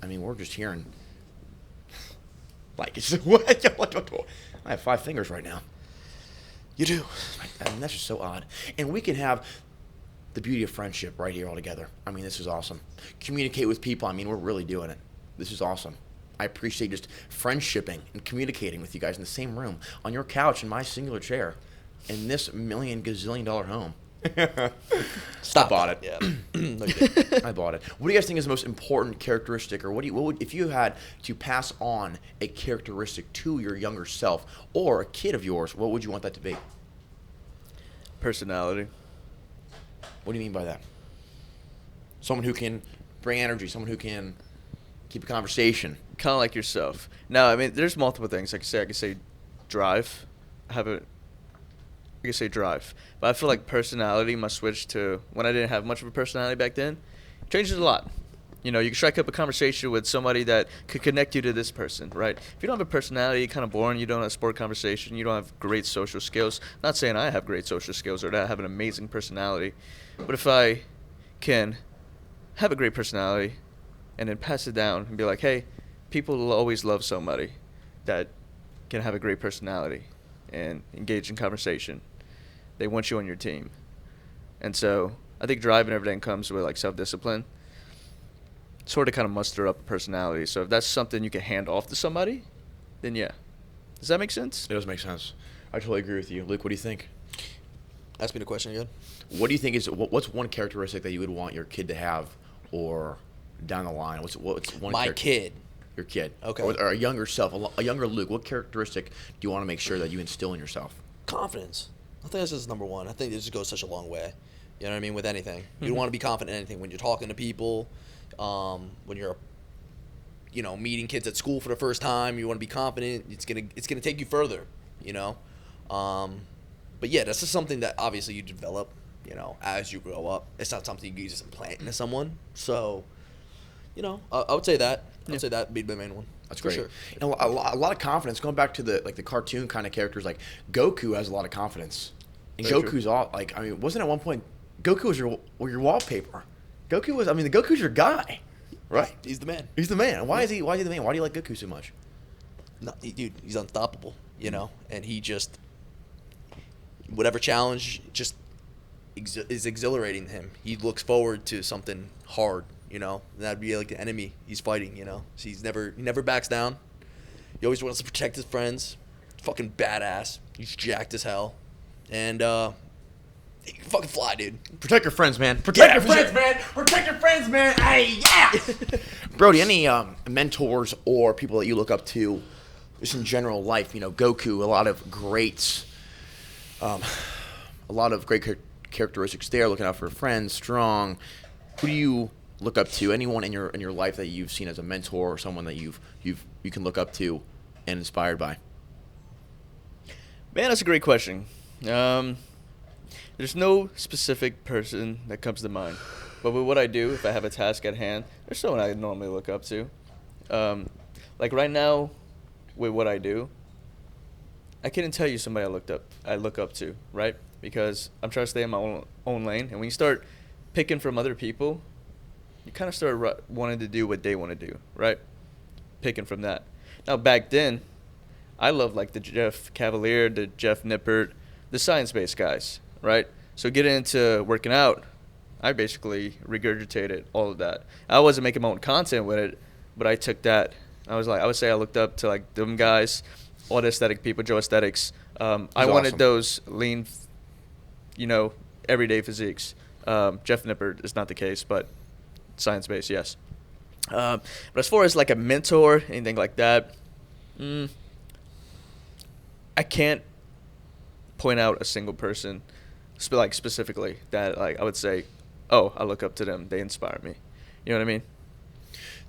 I mean, we're just hearing, like, I have 5 fingers right now. You do. I mean, that's just so odd. And we can have the beauty of friendship right here all together. I mean, this is awesome. Communicate with people. I mean, we're really doing it. This is awesome. I appreciate just friendshipping and communicating with you guys in the same room, on your couch, in my singular chair, in this $1,000,000,000 home. Stop. I bought it. Yeah. No, you didn't. I bought it. What do you guys think is the most important characteristic, or what would, if you had to pass on a characteristic to your younger self or a kid of yours, what would you want that to be? Personality. What do you mean by that? Someone who can bring energy, someone who can keep a conversation. Kind of like yourself. No, I mean, there's multiple things. I could say drive. I could say drive. But I feel like personality must switch to, when I didn't have much of a personality back then, it changes a lot. You can strike up a conversation with somebody that could connect you to this person, right? If you don't have a personality, you're kind of boring. You don't have a sport conversation. You don't have great social skills. I'm not saying I have great social skills or that I have an amazing personality. But if I can have a great personality and then pass it down and be like, hey, people will always love somebody that can have a great personality and engage in conversation. They want you on your team. And so I think drive and everything comes with like self-discipline. Sort of kind of muster up a personality. So if that's something you can hand off to somebody, then yeah. Does that make sense? It does make sense. I totally agree with you. Luke, what do you think? Ask me the question again. What do you think is what's one characteristic that you would want your kid to have, or down the line? What's one? My kid. Your kid. Okay. Or a younger self, a younger Luke. What characteristic do you want to make sure that you instill in yourself? Confidence. I think this is number one. I think this just goes such a long way. You know what I mean? With anything, you want to be confident in anything. When you're talking to people, when you're, meeting kids at school for the first time, you want to be confident. It's gonna take you further. But yeah, that's just something that obviously you develop. As you grow up, it's not something you just implant into someone. So, I would say that. I'd say that would be the main one. That's for great. sure. And a lot of confidence. Going back to the cartoon kind of characters, like Goku has a lot of confidence. And Very Goku's all wasn't at one point Goku was your wallpaper. Goku's your guy, right? He's the man. He's the man. Why is he the man? Why do you like Goku so much? Dude, he's unstoppable. And he just whatever challenge just is exhilarating to him. He looks forward to something hard. And that'd be like the enemy he's fighting. So he never backs down. He always wants to protect his friends. Fucking badass. He's jacked as hell. And he can fucking fly, dude. Protect your friends, man. Protect your friends, man. Protect your friends, man. Hey, yeah. Brody, any mentors or people that you look up to, just in general life? Goku, a lot of greats, a lot of great characteristics there. Looking out for friends, strong. Who do you look up to? Anyone in your life that you've seen as a mentor or someone that you can look up to and inspired by? Man, that's a great question. There's no specific person that comes to mind. But with what I do, if I have a task at hand, there's someone I normally look up to. Like right now, with what I do, I couldn't tell you somebody I look up to, right? Because I'm trying to stay in my own lane. And when you start picking from other people, you kind of start wanting to do what they want to do, right? Picking from that. Now, back then, I loved like the Jeff Cavalier, the Jeff Nippert, the science-based guys, right? So getting into working out, I basically regurgitated all of that. I wasn't making my own content with it, but I took that. I would say I looked up to like them guys, all the aesthetic people, Joe Aesthetics. I wanted awesome. Those lean, everyday physiques. Jeff Nippert is not the case, but science-based, yes. But as far as like a mentor, anything like that, I can't point out a single person, specifically that like I would say, oh, I look up to them. They inspire me. You know what I mean?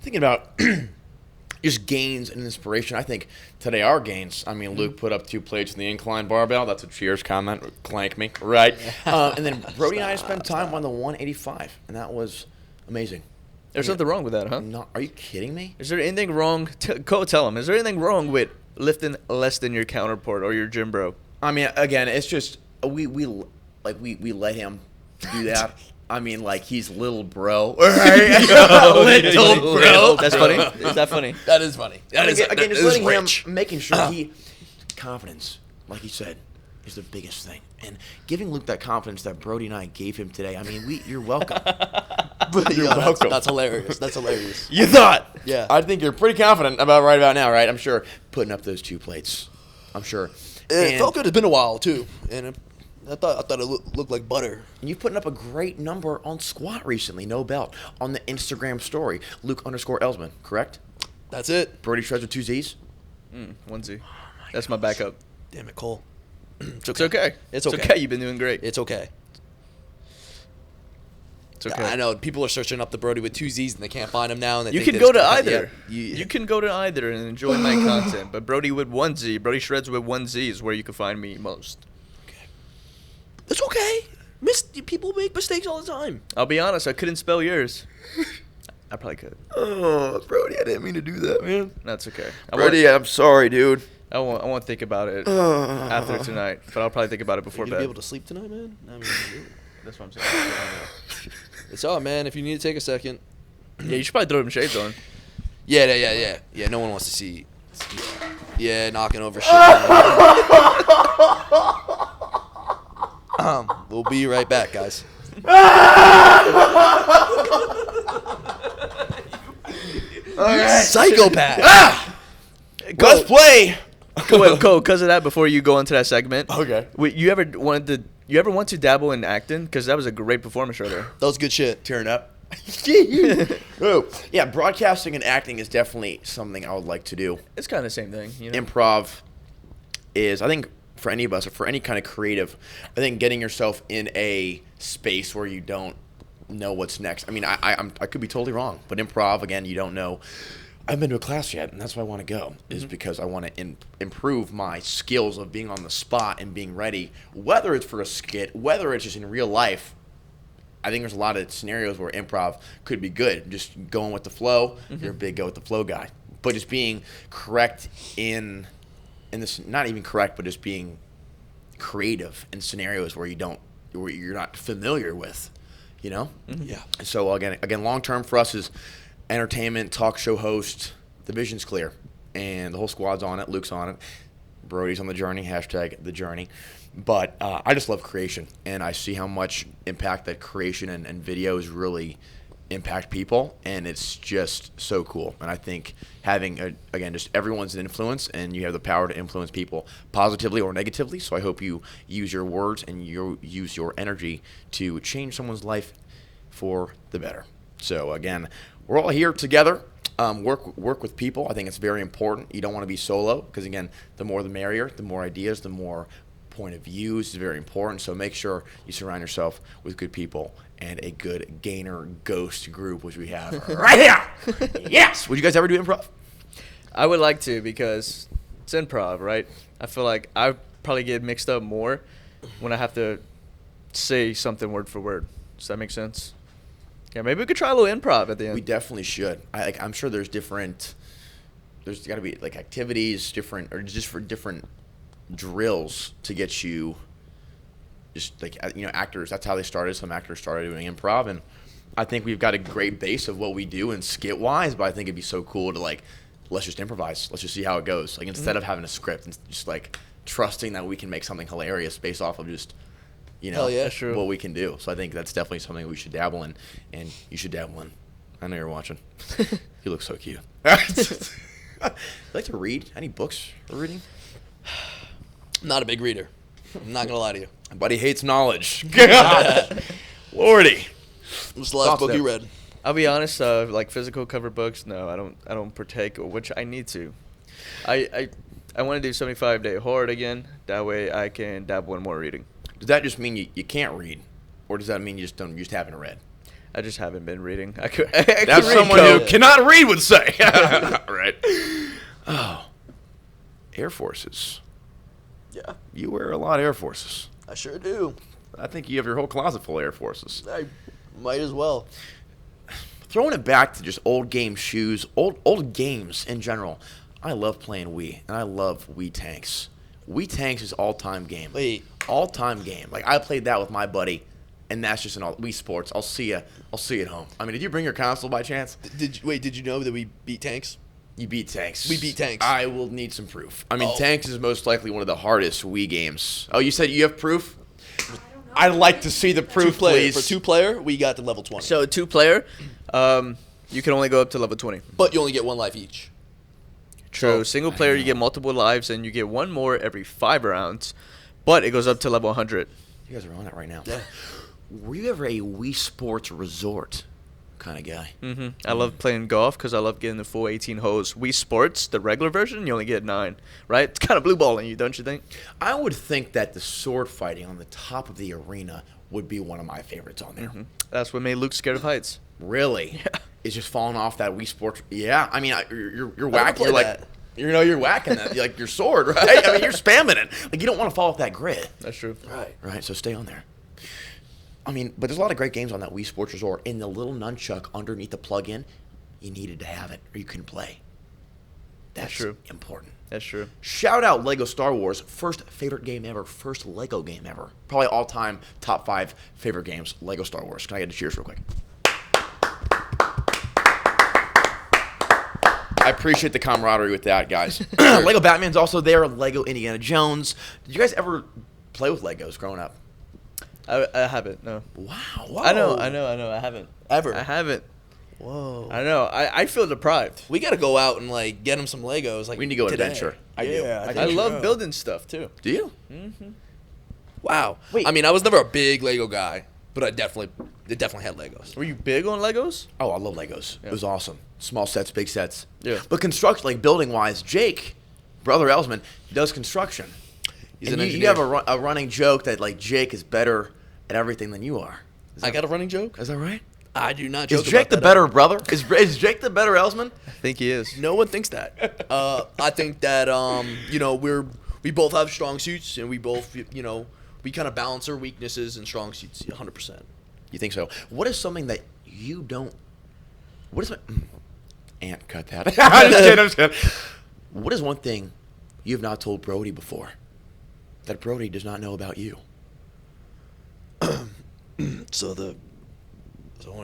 Thinking about just gains and inspiration, I think today our gains. Luke put up 2 plates in the incline barbell. That's a cheers comment. Clank me, right? And then Brody and I spent time on the 185, and that was amazing. There's nothing wrong with that, huh? No, are you kidding me? Is there anything wrong? Tell him. Is there anything wrong with lifting less than your counterpart or your GYMBRO? Again, it's just we let him do that. He's little bro. Right? Little bro. That's funny. Is that funny? That is funny. Just letting him, making sure confidence, like he said, is the biggest thing. And giving Luke that confidence that Brody and I gave him today, you're welcome. You're welcome. That's hilarious. That's hilarious. You thought? Yeah. I think you're pretty confident right about now, right? I'm sure putting up those 2 plates. I'm sure. It felt good. It's been a while too, and I thought it looked like butter. And you're putting up a great number on squat recently, no belt, on the Instagram story, Luke_Elsman, correct? That's it. Brody Shreds with 2 Z's? 1 Z. That's my backup. Damn it, Cole. It's okay. It's It's okay. okay. You've been doing great. It's okay. It's okay. I know people are searching up the Brody with 2 Z's and they can't find him now. And they You think can that go to it's- either. Yeah. You can go to either and enjoy my content. But Brody with 1 Z, Brody Shreds with 1 Z is where you can find me most. It's okay. People make mistakes all the time. I'll be honest, I couldn't spell yours. I probably could. Oh, Brody, I didn't mean to do that, man. That's okay. Brody, I'm sorry, dude. I won't think about it after tonight, but I'll probably think about it before Are you gonna bed. be able to sleep tonight, man? That's what I'm saying. It's all, man. If you need to take a second. Yeah, you should probably throw them shades on. Yeah. No one wants to see. Yeah, knocking over shit. We'll be right back, guys. All right. Psychopath. Let's play Wait, Cole, because of that, before you go into that segment, Okay. you ever want to dabble in acting? Because that was a great performance right there. That was good shit. Tearing up. Oh, yeah, broadcasting and acting is definitely something I would like to do. It's kind of the same thing, you know. Improv is, I think, for any of us, or for any kind of creative, I think getting yourself in a space where you don't know what's next. I mean, I could be totally wrong, but improv, again, you don't know. I haven't been to a class yet, and that's why I want to go, is because I want to improve my skills of being on the spot and being ready, whether it's for a skit, whether it's just in real life. I think there's a lot of scenarios where improv could be good, just going with the flow. You're a big go with the flow guy. But just being correct in this, not even correct, but just being creative in scenarios where you're not familiar with, you know? Yeah. So again, long term for us is entertainment, talk show host. The vision's clear, and the whole squad's on it. Luke's on it. Brody's on the journey. # the journey. But I just love creation, and I see how much impact that creation and videos really impact people, and it's just so cool. And I think having, again, just everyone's an influence, and you have the power to influence people positively or negatively. So I hope you use your words and you use your energy to change someone's life for the better. So again, we're all here together. Work with people. I think it's very important. You don't want to be solo, because again, the more the merrier. The more ideas, the more point of views is very important. So make sure you surround yourself with good people and a good gainer ghost group, which we have right here. Yes. Would you guys ever do improv? I would like to, because it's improv, right? I feel like I probably get mixed up more when I have to say something word for word. Does that make sense? Yeah, maybe we could try a little improv at the end. We definitely should. I'm sure there's got to be like activities, different, or just for different drills to get you just like, you know, actors. That's how they started. Some actors started doing improv, and I think we've got a great base of what we do in skit wise, but I think it'd be so cool to like, let's just improvise. Let's just see how it goes. Like, instead of having a script, and just like trusting that we can make something hilarious based off of just, you know, Hell yeah, sure. what we can do. So I think that's definitely something we should dabble in, and you should dabble in. I know you're watching. You look so cute. You like to read? Any books or reading? Not a big reader. I'm not gonna lie to you. Buddy hates knowledge. Lordy. What's the last book you read? I'll be honest, like physical cover books, no, I don't partake, which I need to. I want to do 75-day hard again. That way I can dabble in more reading. Does that just mean you can't read, or does that mean you just haven't read? I just haven't been reading. I That's someone who cannot read would say. Right. Oh, Air Forces. Yeah, You wear a lot of Air Forces. I sure do. I think you have your whole closet full of Air Forces. I might as well. Throwing it back to just old game shoes, old games in general. I love playing Wii, and I love Wii Tanks. Wii Tanks is all-time game. Wait. All-time game. Like, I played that with my buddy, and that's just an Wii Sports. I'll see you at home. I mean, did you bring your console by chance? Did you know that we beat Tanks? You beat Tanks. We beat Tanks. I will need some proof. I mean, Tanks is most likely one of the hardest Wii games. Oh, you said you have proof? I'd like to see the proof, please. For 2-player, we got to level 20. So 2-player, you can only go up to level 20. But you only get 1 life each. True. Single player, you get multiple lives, and you get 1 more every 5 rounds. But it goes up to level 100. You guys are on it right now. Yeah. Were you ever a Wii Sports Resort kind of guy? Mm-hmm. I love playing golf because I love getting the full 18 holes. Wii Sports, the regular version, you only get 9, right? It's kind of blue balling you, don't you think? I would think that the sword fighting on the top of the arena would be one of my favorites on there. Mm-hmm. That's what made Luke scared of heights. Really? Yeah. It's just falling off that Wii Sports. Yeah, I mean, you're never whacking. played You're like, that. you're whacking that, like your sword, right? I mean, you're spamming it. Like, you don't want to fall off that grid. That's true. Right. So stay on there. I mean, but there's a lot of great games on that Wii Sports Resort. In the little nunchuck underneath the plug-in, you needed to have it, or you couldn't play. That's true. Important. That's true. Shout out Lego Star Wars, first favorite game ever, first Lego game ever. Probably all-time top 5 favorite games, Lego Star Wars. Can I get a cheers real quick? I appreciate the camaraderie with that, guys. Lego Batman's also there, Lego Indiana Jones. Did you guys ever play with Legos growing up? I haven't, no. Wow. I know, I haven't. Ever. I haven't. Whoa. I know. I feel deprived. We got to go out and, like, get him some Legos. Like, We need to go today. adventure. I Yeah, do. I I think love so. building stuff too. Do you? Wow. Wait. I mean, I was never a big Lego guy, but it definitely had Legos. Were you big on Legos? Oh, I love Legos. It was awesome. Small sets, big sets. Yeah. But construction, like building wise, Jake, brother Elsman, does construction. He's And an you engineer. have a running joke that like Jake is better at everything than you are. I got a running joke? Is that right? I do not Is joke Jake about the that better ever. brother? Is Jake the better Elsman? I think he is. No one thinks that. I think that we both have strong suits, and we both we kind of balance our weaknesses and strong suits 100%. You think so? What is something that you don't? What is? Ant, cut that. I'm just kidding. What is one thing you have not told Brody before that Brody does not know about you? So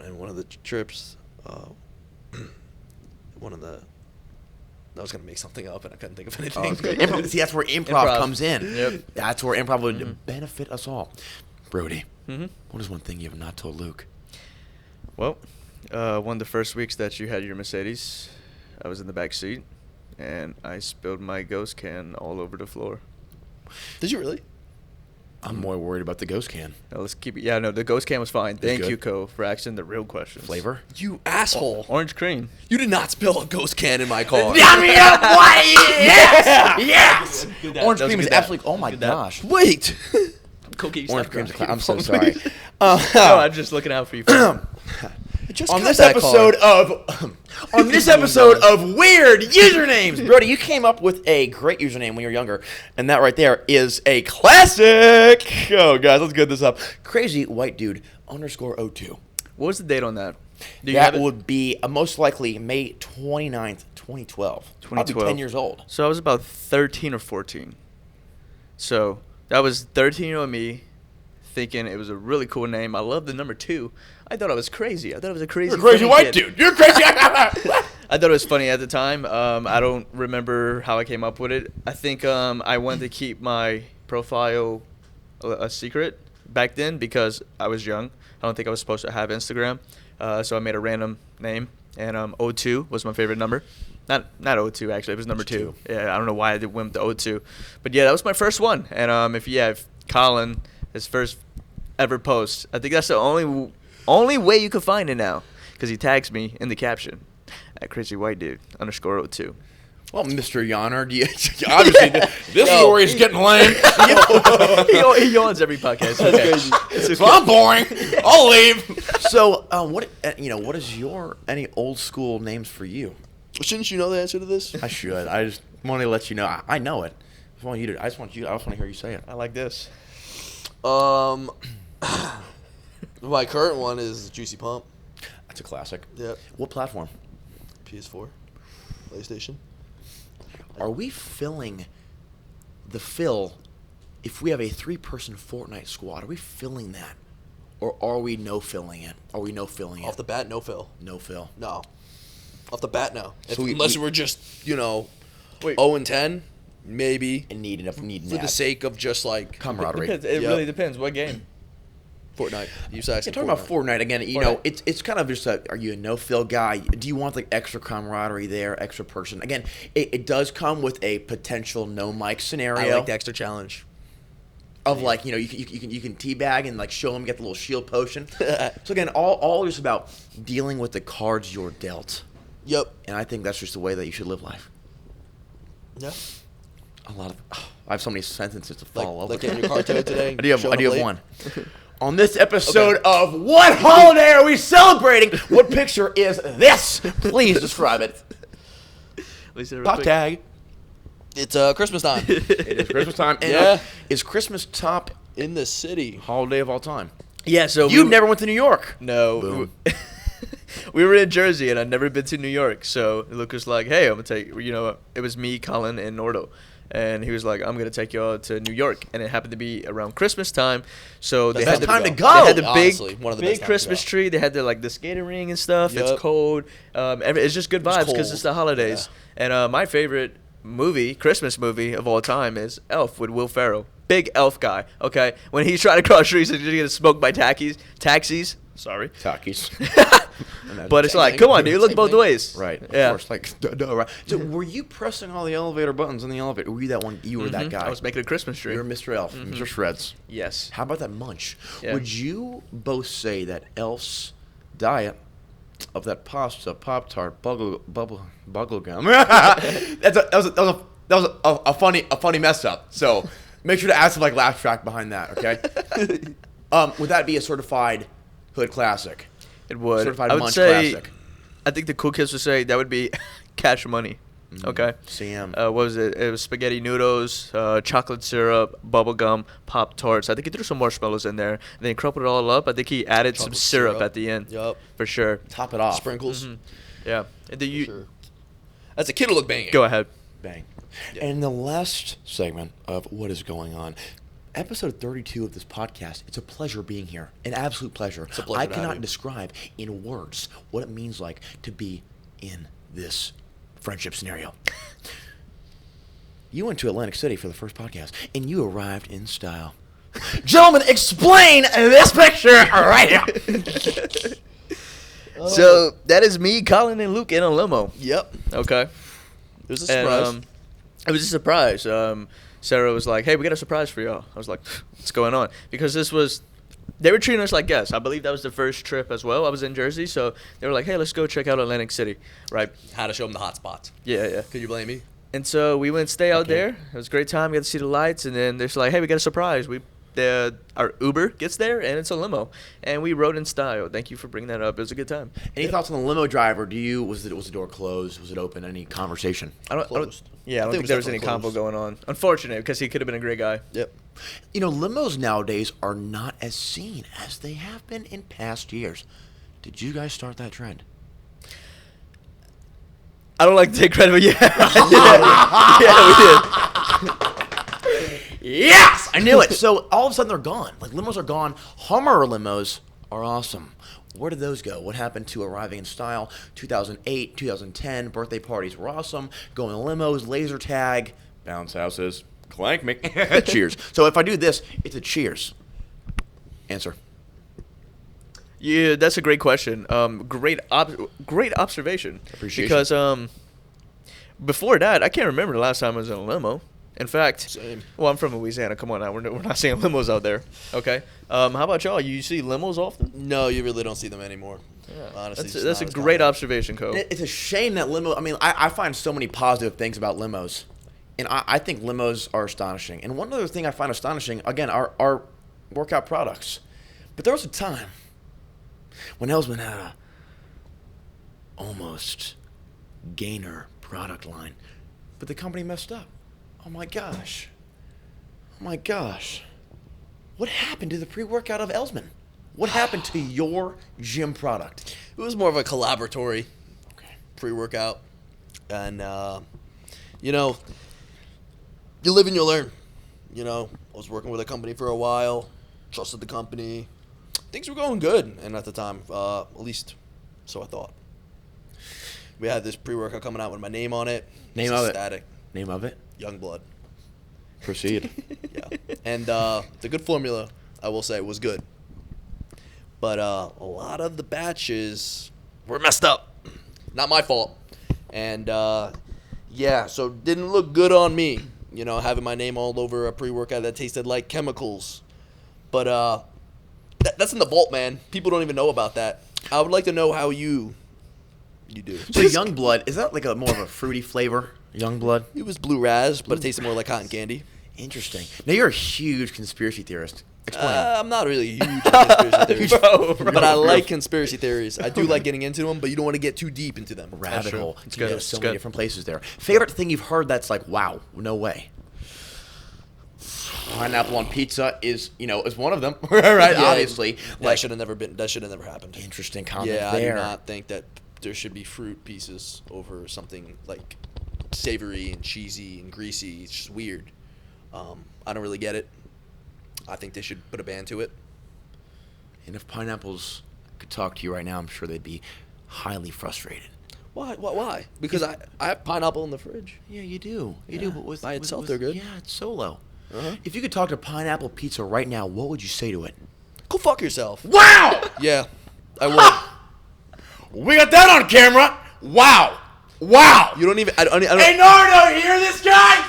in one of the trips, I was gonna make something up and I couldn't think of anything. See, that's where improv comes in. Yep. That's where improv would benefit us all. Brody, what is one thing you have not told Luke? Well, one of the first weeks that you had your Mercedes, I was in the back seat, and I spilled my ghost can all over the floor. Did you really? I'm more worried about the ghost can. Now, let's keep it. Yeah, no, the ghost can was fine. Thank good? you, Co, for asking the real questions. Flavor? You asshole! Orange cream. You did not spill a ghost can in my car. Yes! Yes! Orange That was cream is good dad. absolutely. Oh my Good dad. gosh. Wait. Cookie. Orange cream's a I'm so sorry. No, I'm just looking out for you. On this episode of Weird Usernames, Brody, you came up with a great username when you were younger, and that right there is a classic. Oh, guys, let's get this up. Crazy White Dude _02. What was the date on that? Do you That have it? would be most likely May 29th, 2012. I'll be 10 years old. So I was about 13 or 14. So that was 13-year-old me thinking it was a really cool name. I love the number 2. I thought I was crazy. I thought it was a crazy You're a crazy funny white kid. dude. You're crazy. I thought it was funny at the time. I don't remember how I came up with it. I think I wanted to keep my profile a secret back then because I was young. I don't think I was supposed to have Instagram. So I made a random name, and 02 was my favorite number. Not 02, actually. It was number 2. Yeah, I don't know why I did went with the 02. But, yeah, that was my first one. And if Colin, his first ever post, I think that's the only way you could find it now because he tags me in the caption at Crazy White Dude _02. Well, Mr. Yonner, obviously this story is getting lame. he yawns every podcast. That's crazy. So I'm boring. I'll leave. So, what is your any old school names for you? Shouldn't you know the answer to this? I should. I just want to let you know. I know it. I just want to hear you say it. I like this. My current one is Juicy Pump. That's a classic. Yep. What platform? PS4, PlayStation. Are we filling the fill if we have a 3-person Fortnite squad? Are we filling that? Or are we no-filling it? Are we no-filling it? Off the bat, no fill. No fill. No. Off the bat, no. So Unless we're just, Wait. 0-10, maybe. And need For the sake of just like camaraderie. It really depends. What game? Fortnite. You said Talking about Fortnite again, it's kind of just are you a no-fill guy? Do you want like extra camaraderie there, extra person? Again, it does come with a potential no mic scenario. I like the extra challenge. Of like, you can teabag and like show them, get the little shield potion. So again, all just about dealing with the cards you're dealt. Yep. And I think that's just the way that you should live life. Yeah. I have so many sentences to follow up. Like getting your car towed today. I do have showing up one. late. On this episode of What Holiday Are We Celebrating? What picture is this? Please describe it. Top tag. It's Christmas time. It is Christmas time. And, Yeah. Is Christmas top In the city. holiday of all time? Yeah, so You never went to New York. No. Boom. We were in Jersey, and I'd never been to New York. So Luke was like, hey, I'm going to take, it was me, Colin, and Nordo. And he was like, I'm going to take you all to New York. And it happened to be around Christmas time. So they Best had time the, to go. They had the Honestly, one of the big best times to Christmas go. tree. They had the skating ring and stuff. Yep. It's cold. It's just good vibes because cold. it's the holidays. Yeah. And my favorite Christmas movie of all time is Elf with Will Ferrell. Big elf guy, okay? When he's trying to cross streets and he's getting smoked by taxis. Sorry. Takis. But it's like, come on, dude, look both ways. Right. Yeah. Of course. Like, duh, right. So were you pressing all the elevator buttons in the elevator? Or were you that one? You were that guy. I was making a Christmas tree. You're Mr. Elf, Mr. SHREDZ. Yes. How about that munch? Yeah. Would you both say that Elf's diet of that pasta, Pop-Tart, bubble gum? that was a funny mess up. So make sure to add some like laugh track behind that. Okay. Would that be a certified hood classic? It would. Certified I would munch say, classic. I think the cool kids would say that would be cash money. Okay. Sam. What was it? It was spaghetti noodles, chocolate syrup, bubble gum, Pop Tarts. I think he threw some marshmallows in there. And then he crumpled it all up. I think he added some Chocolate syrup syrup. at the end. Yup. For sure. Top it off. Sprinkles. Yeah. And then you Sure. As a kid, it looked banging. go ahead. Bang. Yeah. And the last segment of What is Going On, episode 32 of this podcast, it's a pleasure being here. An absolute pleasure. It's a pleasure I to have cannot you. describe in words what it means like to be in this friendship scenario. You went to Atlantic City for the first podcast, and you arrived in style. Gentlemen, explain this picture right here. So that is me, Colin, and Luke in a limo. Yep. Okay. It was a surprise. And, it was a surprise. Sarah was like, hey, we got a surprise for y'all. I was like, what's going on? Because they were treating us like guests. I believe that was the first trip as well. I was in Jersey, so they were like, hey, let's go check out Atlantic City, right? How to show them the hot spots. Yeah. Could you blame me? And so we went stay out there. It was a great time. We got to see the lights, and then they're just like, hey, we got a surprise. Our Uber gets there, and it's a limo. And we rode in style. Thank you for bringing that up. It was a good time. Any thoughts on the limo driver? Was the door closed? Was it open? Any conversation? I don't Closed. Yeah, I don't I think think it there was was any definitely convo closed. going on. Unfortunate, because he could have been a great guy. Yep. You know, limos nowadays are not as seen as they have been in past years. Did you guys start that trend? I don't like to take credit, but yeah. Yeah, we did. Yes! I knew it. So all of a sudden they're gone. Like limos are gone. Hummer limos are awesome. Where did those go? What happened to arriving in style? 2008, 2010, birthday parties were awesome. Going to limos, laser tag, bounce houses, clank me. Cheers. So if I do this, it's a cheers. Answer. Yeah, that's a great question. Great observation. Appreciation. Because before that, I can't remember the last time I was in a limo. In fact, Same. well, I'm from Louisiana. Come on now, we're not seeing limos out there. Okay. How about y'all? You see limos often? No, you really don't see them anymore. Yeah. Honestly, that's it's that's a not as great common. observation, Cole. It's a shame that limo. I mean, I find so many positive things about limos, and I think limos are astonishing. And one other thing I find astonishing, again, are workout products. But there was a time when Elsman had a almost gainer product line, but the company messed up. Oh my gosh. What happened to the pre-workout of Elsman? What happened to your gym product? It was more of a collaboratory Okay. pre-workout. And, you know, you live and you learn. You know, I was working with a company for a while, trusted the company. Things were going good, and at the time, at least so I thought. We had this pre-workout coming out with my name on it. Name It's of it. ecstatic. Name of it? YoungBlood. Proceed. Yeah. And the good formula, I will say, was good. But a lot of the batches were messed up. Not my fault. And, yeah, so didn't look good on me, you know, having my name all over a pre-workout that tasted like chemicals. But that's in the vault, man. People don't even know about that. I would like to know how you do. So YoungBlood, is that like a more of a fruity flavor? YoungBlood? It was blue raz, but it tasted more like cotton candy. Interesting. Now you're a huge conspiracy theorist. Explain. I'm not really a huge conspiracy theorist, Bro. but I like conspiracy theories. I do like getting into them, but you don't want to get too deep into them. Rabbit true. hole. It's You good. go so It's many good. different places there. Favorite thing you've heard that's like, wow, no way. Pineapple on pizza is one of them, right? Yeah, Obviously. that should have never happened. Interesting comment Yeah, there. I do not think that there should be fruit pieces over something like savory and cheesy and greasy. It's just weird. I don't really get it. I think they should put a ban to it. And if pineapples could talk to you right now, I'm sure they'd be highly frustrated. Why? Because I have pineapple in the fridge. Yeah, you do. You Yeah, do. But by itself, they're good. Yeah, it's solo. Uh-huh. If you could talk to pineapple pizza right now, what would you say to it? Go fuck yourself. Wow! Yeah. I would. We got that on camera. Wow. You don't even. I don't, Hey, Nardo, you hear this guy?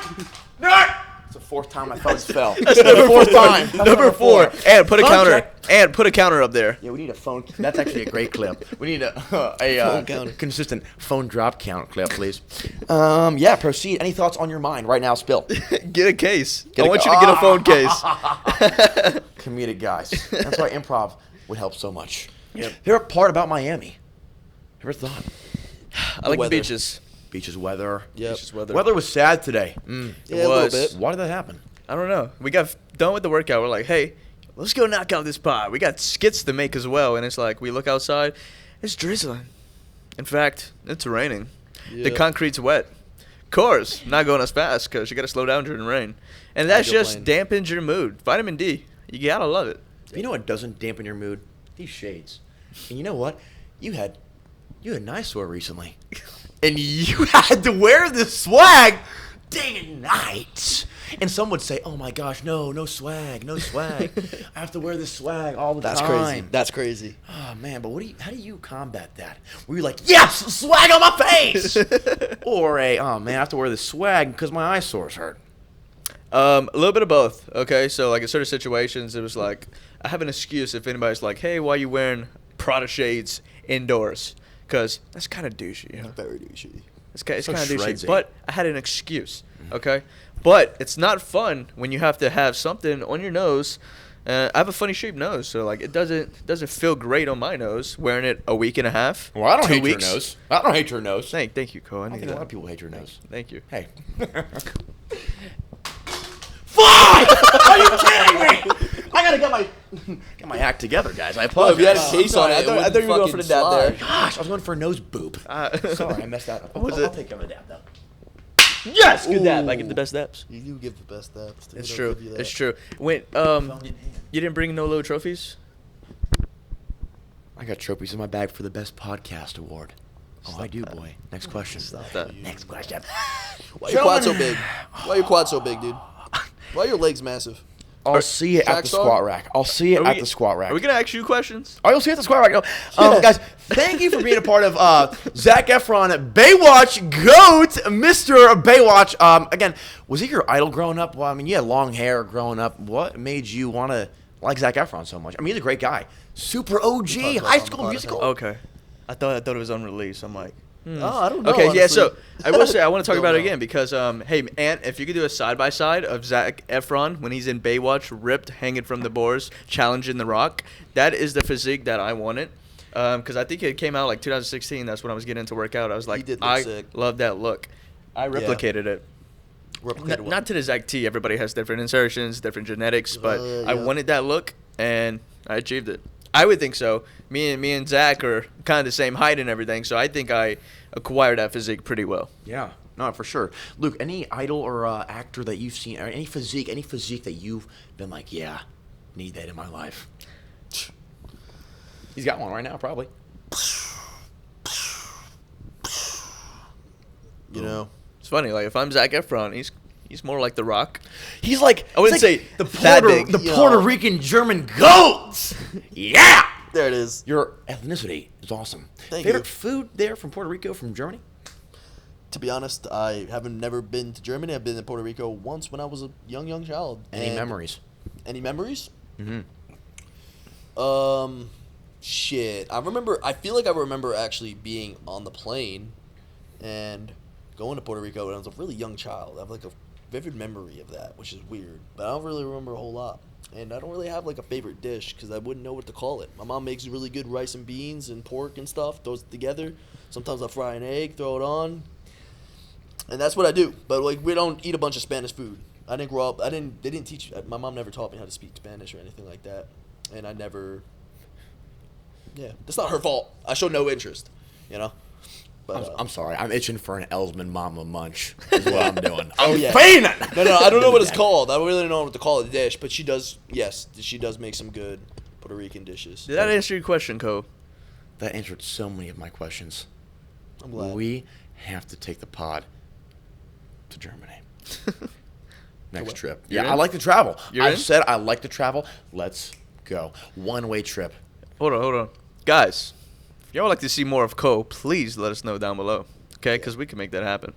Nardo. It's the fourth time my phone's fell. That's number Fourth 4. time. That's Number 4. And put a Phone counter. check. And put a counter up there. Yeah, we need a phone. That's actually a great clip. We need a Phone counter. consistent phone drop count clip, please. Yeah, proceed. Any thoughts on your mind right now? Spill. Get a case. Get I a want ca- you to get a phone case. Comedic guys. That's why improv would help so much. Yep. Favorite part about Miami? Ever thought? I like the weather. beaches. Beaches, weather. Yep. Beaches, weather. Weather was sad today. Yeah, It a little was. bit. Why did that happen? I don't know. We got done with the workout. We're like, hey, let's go knock out this pod. We got skits to make as well. And it's like, we look outside. It's drizzling. In fact, it's raining. The Yeah. concrete's wet. Cars not going as fast because you got to slow down during the rain. And that just Hydroplane. dampens your mood. Vitamin D. You got to love it. You know what doesn't dampen your mood? These shades. And you know what? You had nice wear recently. And you had to wear this swag day and night. And some would say, oh my gosh, no swag. I have to wear this swag all the That's time. crazy. That's crazy. Oh man, but how do you combat that? Were you like, yes, swag on my face? Or oh man, I have to wear this swag because my eyesores hurt. A little bit of both. Okay, so like in certain situations, it was like I have an excuse if anybody's like, "Hey, why are you wearing Prada shades indoors?" Because that's kind of douchey. Huh? Very douchey. It's kind of So douchey. SHREDZ. But I had an excuse. Okay, but it's not fun when you have to have something on your nose. I have a funny shaped nose, so like it doesn't feel great on my nose wearing it a week and a half. Well, I don't 2 hate weeks. your nose. I don't hate your nose. Thank you, Cole. I I knew think a lot of that. people hate your nose. Thank you. Hey. Fuck! Are you kidding me? I gotta get my act together, guys. I Well, if you had a apologize. case on it, I thought wouldn't you were going for fucking the dab there. slide. Gosh, I was going for a nose boop. Sorry, I messed that up. Was I'll it? take care of the dab though. Yes, good dab. I give the best dabs. You do give the best dabs. Dude. It's I'll true. give you that. It's true. Wait, you didn't bring no low trophies? I got trophies in my bag for the best podcast award. Oh, I do, that. boy. Next question. Stop that. you. Next question. Why your quad so Gentlemen. big? Why your quad so big, dude? Why your legs massive? I'll see it at the Saxon? squat rack. I'll see it Are at we- the squat rack. Are we gonna ask you questions? Oh, you'll see it at the squat rack. No. Guys, thank you for being a part of Zac Efron, Baywatch GOAT, Mr. Baywatch. Again, was he your idol growing up? Well, I mean, you had long hair growing up. What made you want to like Zac Efron so much? I mean, he's a great guy. Super OG, talked about High it on School the Musical. Okay. I thought it was unreleased. I'm like, Oh, I don't know. okay, yeah. honestly. So I will say I want to talk Don't about it know. again because hey, Ant, if you could do a side by side of Zac Efron when he's in Baywatch, ripped, hanging from the boards, challenging The Rock, that is the physique that I wanted. Because I think it came out like 2016. That's when I was getting into workout. I was like, did look I sick. love that look. I replicated it. Replicated Not to the exact T. Everybody has different insertions, different genetics, but I yeah. wanted that look, and I achieved it. I would think so. Me and Zach are kind of the same height and everything, so I think I acquired that physique pretty well. Yeah, no, for sure. Luke, any idol or actor that you've seen, or any physique that you've been like, yeah, need that in my life? He's got one right now, probably. You know, It's funny, like if I'm Zac Efron, he's more like The Rock. He's like I wouldn't he's like say the that Puerto big. the Yeah. Puerto Rican German goats. Yeah, there it is. your ethnicity is awesome. Thank Favorite you. food there from Puerto Rico, from Germany? To be honest, I haven't never been to Germany. I've been to Puerto Rico once when I was a young child. Any And- memories? Any memories? Mm-hmm. Shit. I feel like I remember actually being on the plane and going to Puerto Rico when I was a really young child. I have like a vivid memory of that, which is weird. But I don't really remember a whole lot. And I don't really have like a favorite dish because I wouldn't know what to call it. My mom makes really good rice and beans and pork and stuff, throws it together. Sometimes I fry an egg, throw it on. And that's what I do. But like we don't eat a bunch of Spanish food. I didn't grow up. They didn't teach. My mom never taught me how to speak Spanish or anything like that. And I never. Yeah, that's not her fault. I showed no interest, you know. But I'm sorry. I'm itching for an Elsman Mama Munch. Is what I'm doing. Oh, yeah. Fiending. no, I don't know what it's called. I really don't know what to call it, the dish. But she does. Yes, she does make some good Puerto Rican dishes. Did that answer your question, Cole? That answered so many of my questions. I'm glad. We have to take the pod to Germany. Next what? trip. You're Yeah, in? I like to travel. You're I've in? said I like to travel. Let's go. One-way trip. Hold on. Guys, if y'all would like to see more of Cole, please let us know down below. Okay, because we can make that happen.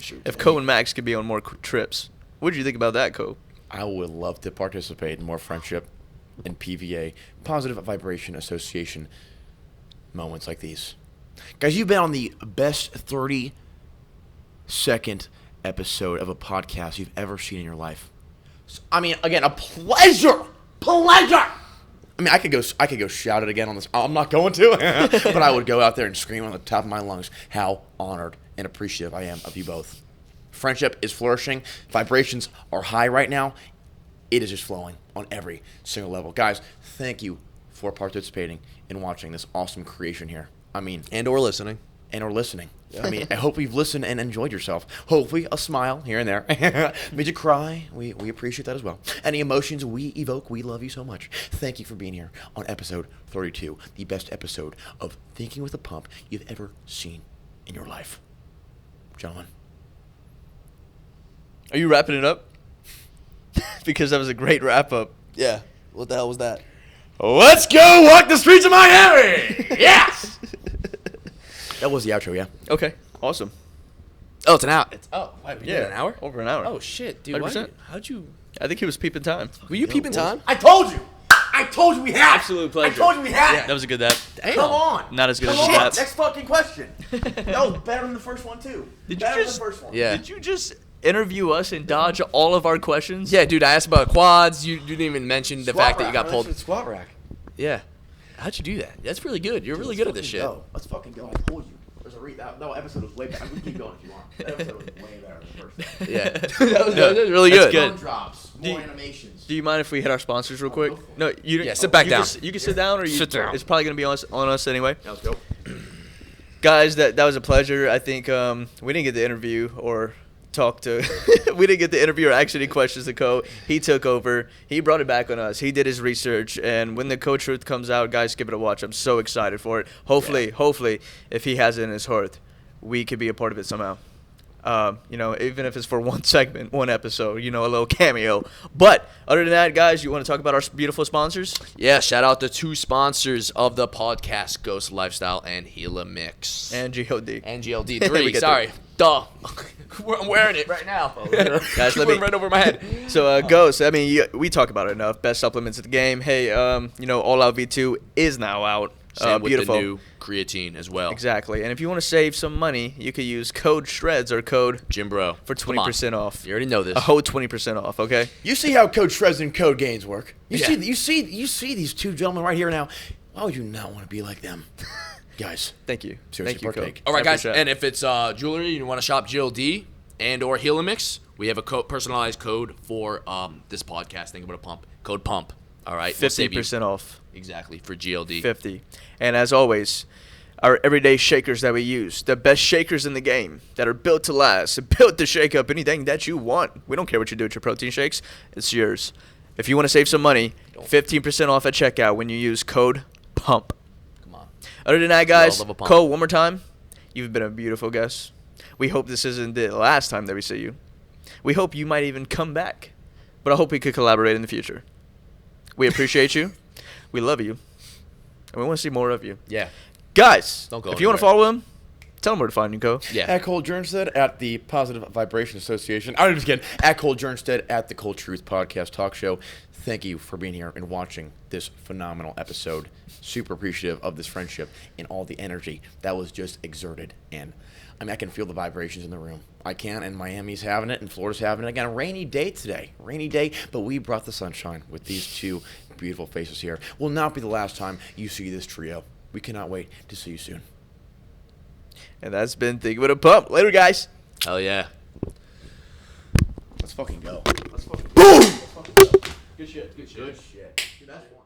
Sure. If Cole and Max could be on more trips, what did you think about that, Cole? I would love to participate in more friendship and PVA, positive vibration association moments like these. Guys, you've been on the best 30-second episode of a podcast you've ever seen in your life. So, I mean, again, a pleasure. Pleasure. I mean, I could go shout it again on this. I'm not going to, but I would go out there and scream on the top of my lungs how honored and appreciative I am of you both. Friendship is flourishing. Vibrations are high right now. It is just flowing on every single level. Guys, thank you for participating and watching this awesome creation here. I mean, or listening. Or listening. I mean, I hope you've listened and enjoyed yourself. Hopefully, a smile here and there. Made you cry. We appreciate that as well. Any emotions we evoke, we love you so much. Thank you for being here on episode 32, the best episode of Thinking with a Pump you've ever seen in your life. Gentlemen. Are you wrapping it up? Because that was a great wrap-up. Yeah. What the hell was that? Let's go walk the streets of Miami! Yes! That was the outro, yeah. Okay, awesome. Oh, it's an hour. We did an hour? Over an hour. Oh, shit, dude. 100%. How'd you... I think he was peeping time. Were you peeping time? I told you we had it. Absolute pleasure. I told you we had it. That was a good that. Damn. Come on. Not as good Come as on. that. Next fucking question. That was better than the first one, too. Did you better just- than the first one. Yeah. Did you just interview us and dodge all of our questions? Yeah, dude, I asked about quads. You didn't even mention the fact that you got pulled. Squat rack. Yeah. How'd you do that? That's really good. You're really good at this shit. Let's fucking go. I told you. There's a that episode was way better. We can keep going if you want. That episode was way better than the first one. Yeah. that was really That's good. good. More drops, more animations. Do you mind if we hit our sponsors real quick? go for it. No, you. Yeah, sit back down. You can sit down, or you. Sit down. It's probably gonna be on us anyway. Yeah, let's go. Guys, that was a pleasure. I think we didn't get the interview or talk to. We didn't get the interview or ask any questions to Cole. He took over. He brought it back on us. He did his research, and when the Code Truth comes out, guys, give it a watch. I'm so excited for it. Hopefully, if he has it in his heart, we could be a part of it somehow. Even if it's for one segment, one episode, a little cameo. But other than that, guys, you want to talk about our beautiful sponsors? Yeah, shout out to two sponsors of the podcast, Ghost Lifestyle and Helimix. And GOD. And GLD. We 3, get sorry. Duh. I'm wearing it right now. Guys, It went right over my head. So, Ghost, I mean, we talk about it enough. Best supplements of the game. Hey, All Out V2 is now out. Same with beautiful. the new creatine as well. Exactly. And if you want to save some money, you could use code SHREDZ or code GYMBRO. for 20% off. You already know this. A whole 20% off, okay? You see how Code SHREDZ and Code Gains work. You Yeah. see these two gentlemen right here now. Why would you not want to be like them? Guys. Thank you. Seriously, Thank you, partake. Code. All right, I guys, appreciate it. and if it's jewelry, you want to shop GLD and or Helimix, we have a personalized code for this podcast. Think about a pump. Code PUMP. All right? We'll save you- 50% off. Exactly, for GLD. 50. And as always, our everyday shakers that we use, the best shakers in the game that are built to last, built to shake up anything that you want. We don't care what you do with your protein shakes. It's yours. If you want to save some money, 15% off at checkout when you use code PUMP. Come on. Other than that, all guys, love a pump. Cole, one more time, you've been a beautiful guest. We hope this isn't the last time that we see you. We hope you might even come back. But I hope we could collaborate in the future. We appreciate you. We love you. And we want to see more of you. Yeah. Guys, Don't go if you want to anywhere. follow him, tell him where to find you, Cole. Yeah. At Cole Jernstedt at the Positive Vibration Association. I'm just kidding. At Cole Jernstedt at the Cold Truth Podcast Talk Show. Thank you for being here and watching this phenomenal episode. Super appreciative of this friendship and all the energy that was just exerted. And I can feel the vibrations in the room. I can, and Miami's having it, and Florida's having it. Again, a rainy day today. Rainy day, but we brought the sunshine with these two beautiful faces here. Will not be the last time you see this trio. We cannot wait to see you soon. And that's been Think With a Pump. Later, guys. Hell yeah. Let's fucking go. Boom! Good shit. Good shit. Dude, that's one.